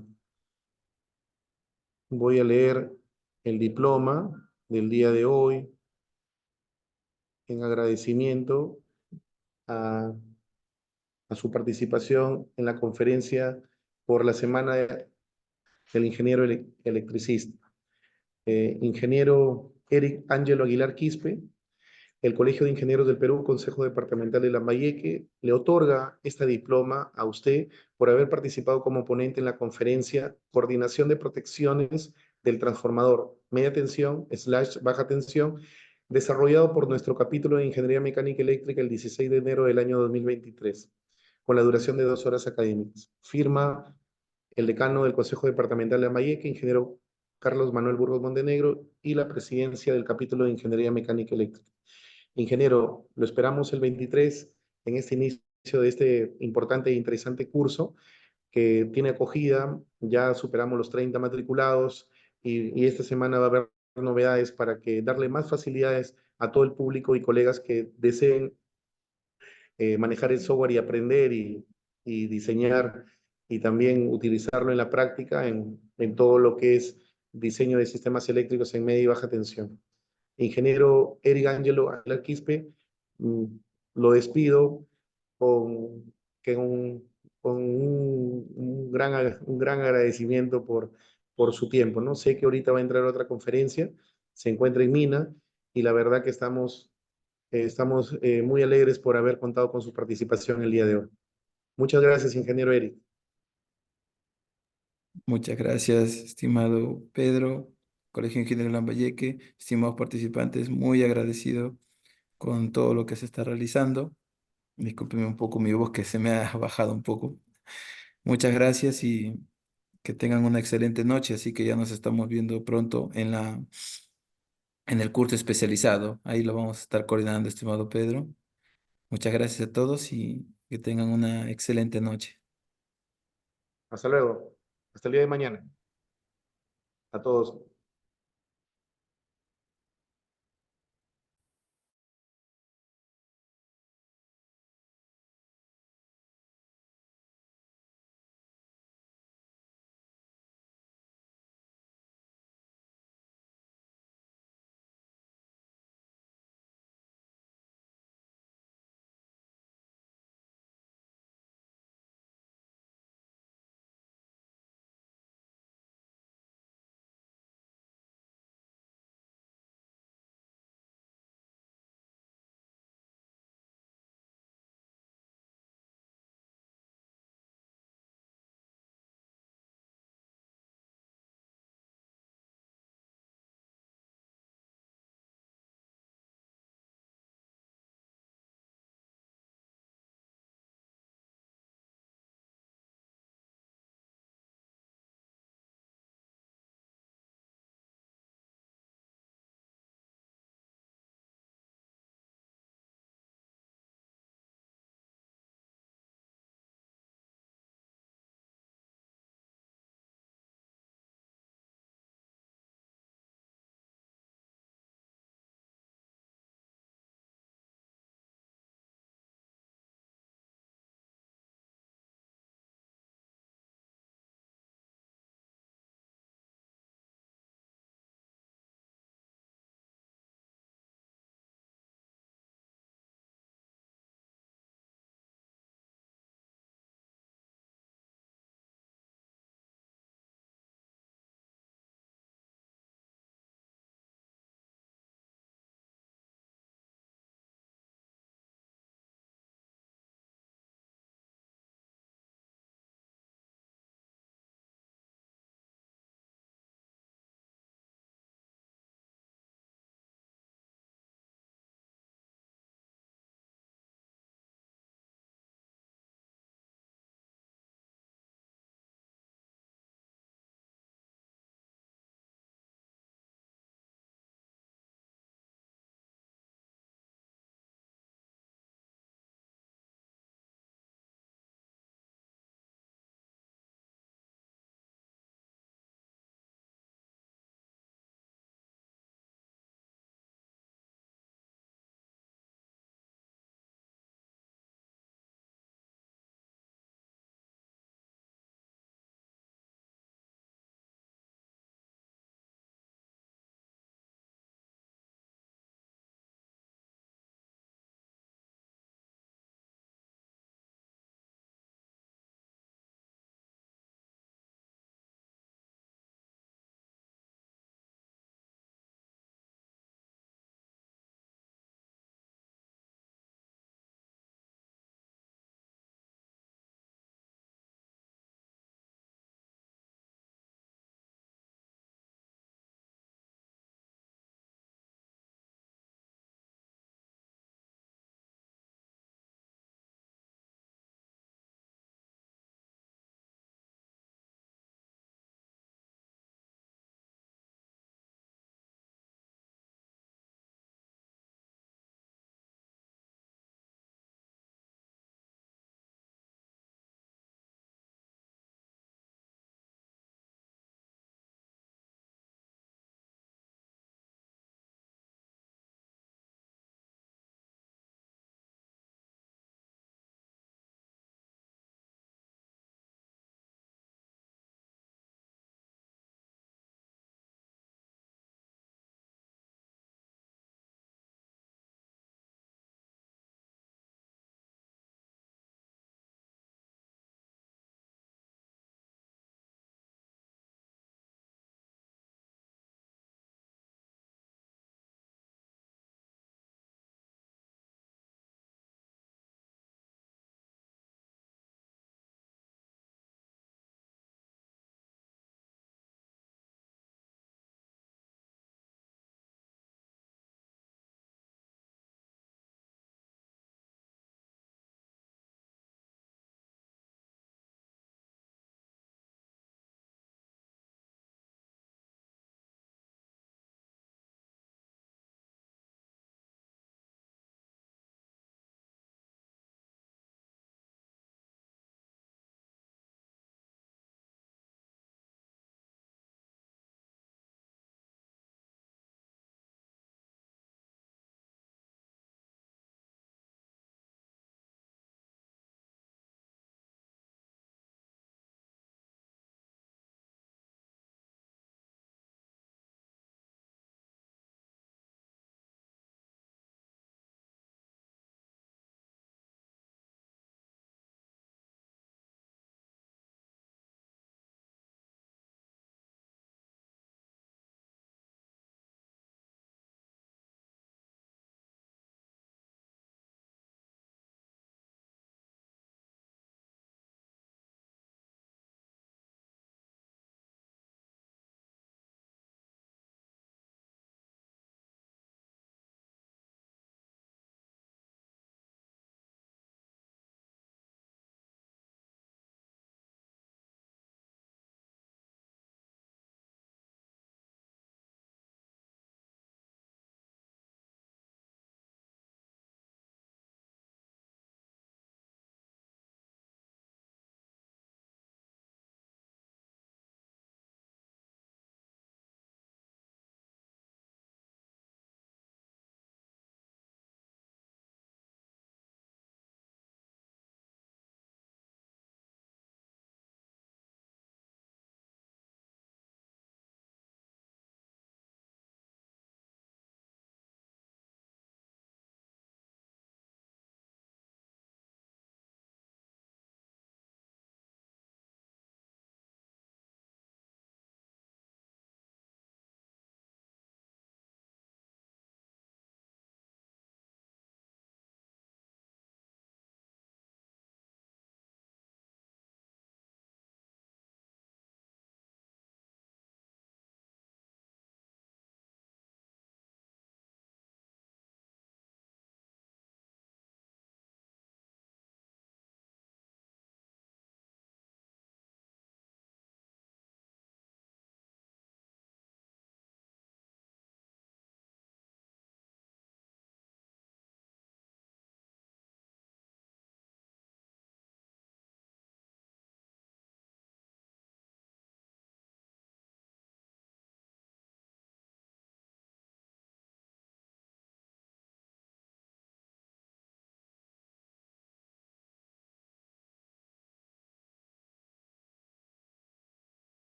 Speaker 2: leer el diploma del día de hoy en agradecimiento a, a su participación en la conferencia por la Semana del Ingeniero Electricista. Ingeniero Eric Ángelo Aguilar Quispe, el Colegio de Ingenieros del Perú, Consejo Departamental de Lambayeque, le otorga esta diploma a usted por haber participado como ponente en la conferencia Coordinación de Protecciones del Transformador Media Tensión / Baja Tensión, desarrollado por nuestro capítulo de Ingeniería Mecánica Eléctrica el 16 de enero del año 2023, con la duración de 2 horas académicas. Firma el decano del Consejo Departamental de Lambayeque, ingeniero Carlos Manuel Burgos Montenegro, y la presidencia del capítulo de Ingeniería Mecánica Eléctrica. Ingeniero, lo esperamos el 23 en este inicio de este importante e interesante curso que tiene acogida. Ya superamos los 30 matriculados y esta semana va a haber novedades para que darle más facilidades a todo el público y colegas que deseen manejar el software y aprender y diseñar y también utilizarlo en la práctica en todo lo que es diseño de sistemas eléctricos en media y baja tensión. Ingeniero Eric Ángelo Aguilar Quispe, mm, lo despido con, que con un gran agradecimiento por su tiempo, ¿no? Sé que ahorita va a entrar a otra conferencia, se encuentra en Mina, y la verdad que estamos muy alegres por haber contado con su participación el día de hoy. Muchas gracias, ingeniero Eric.
Speaker 1: Muchas gracias, estimado Pedro, Colegio Ingeniero Lambayeque, estimados participantes, muy agradecido con todo lo que se está realizando. Discúlpeme un poco mi voz que se me ha bajado un poco. Muchas gracias y que tengan una excelente noche, así que ya nos estamos viendo pronto en el curso especializado. Ahí lo vamos a estar coordinando, estimado Pedro. Muchas gracias a todos y que tengan una excelente noche.
Speaker 2: Hasta luego. Hasta el día de mañana. A todos.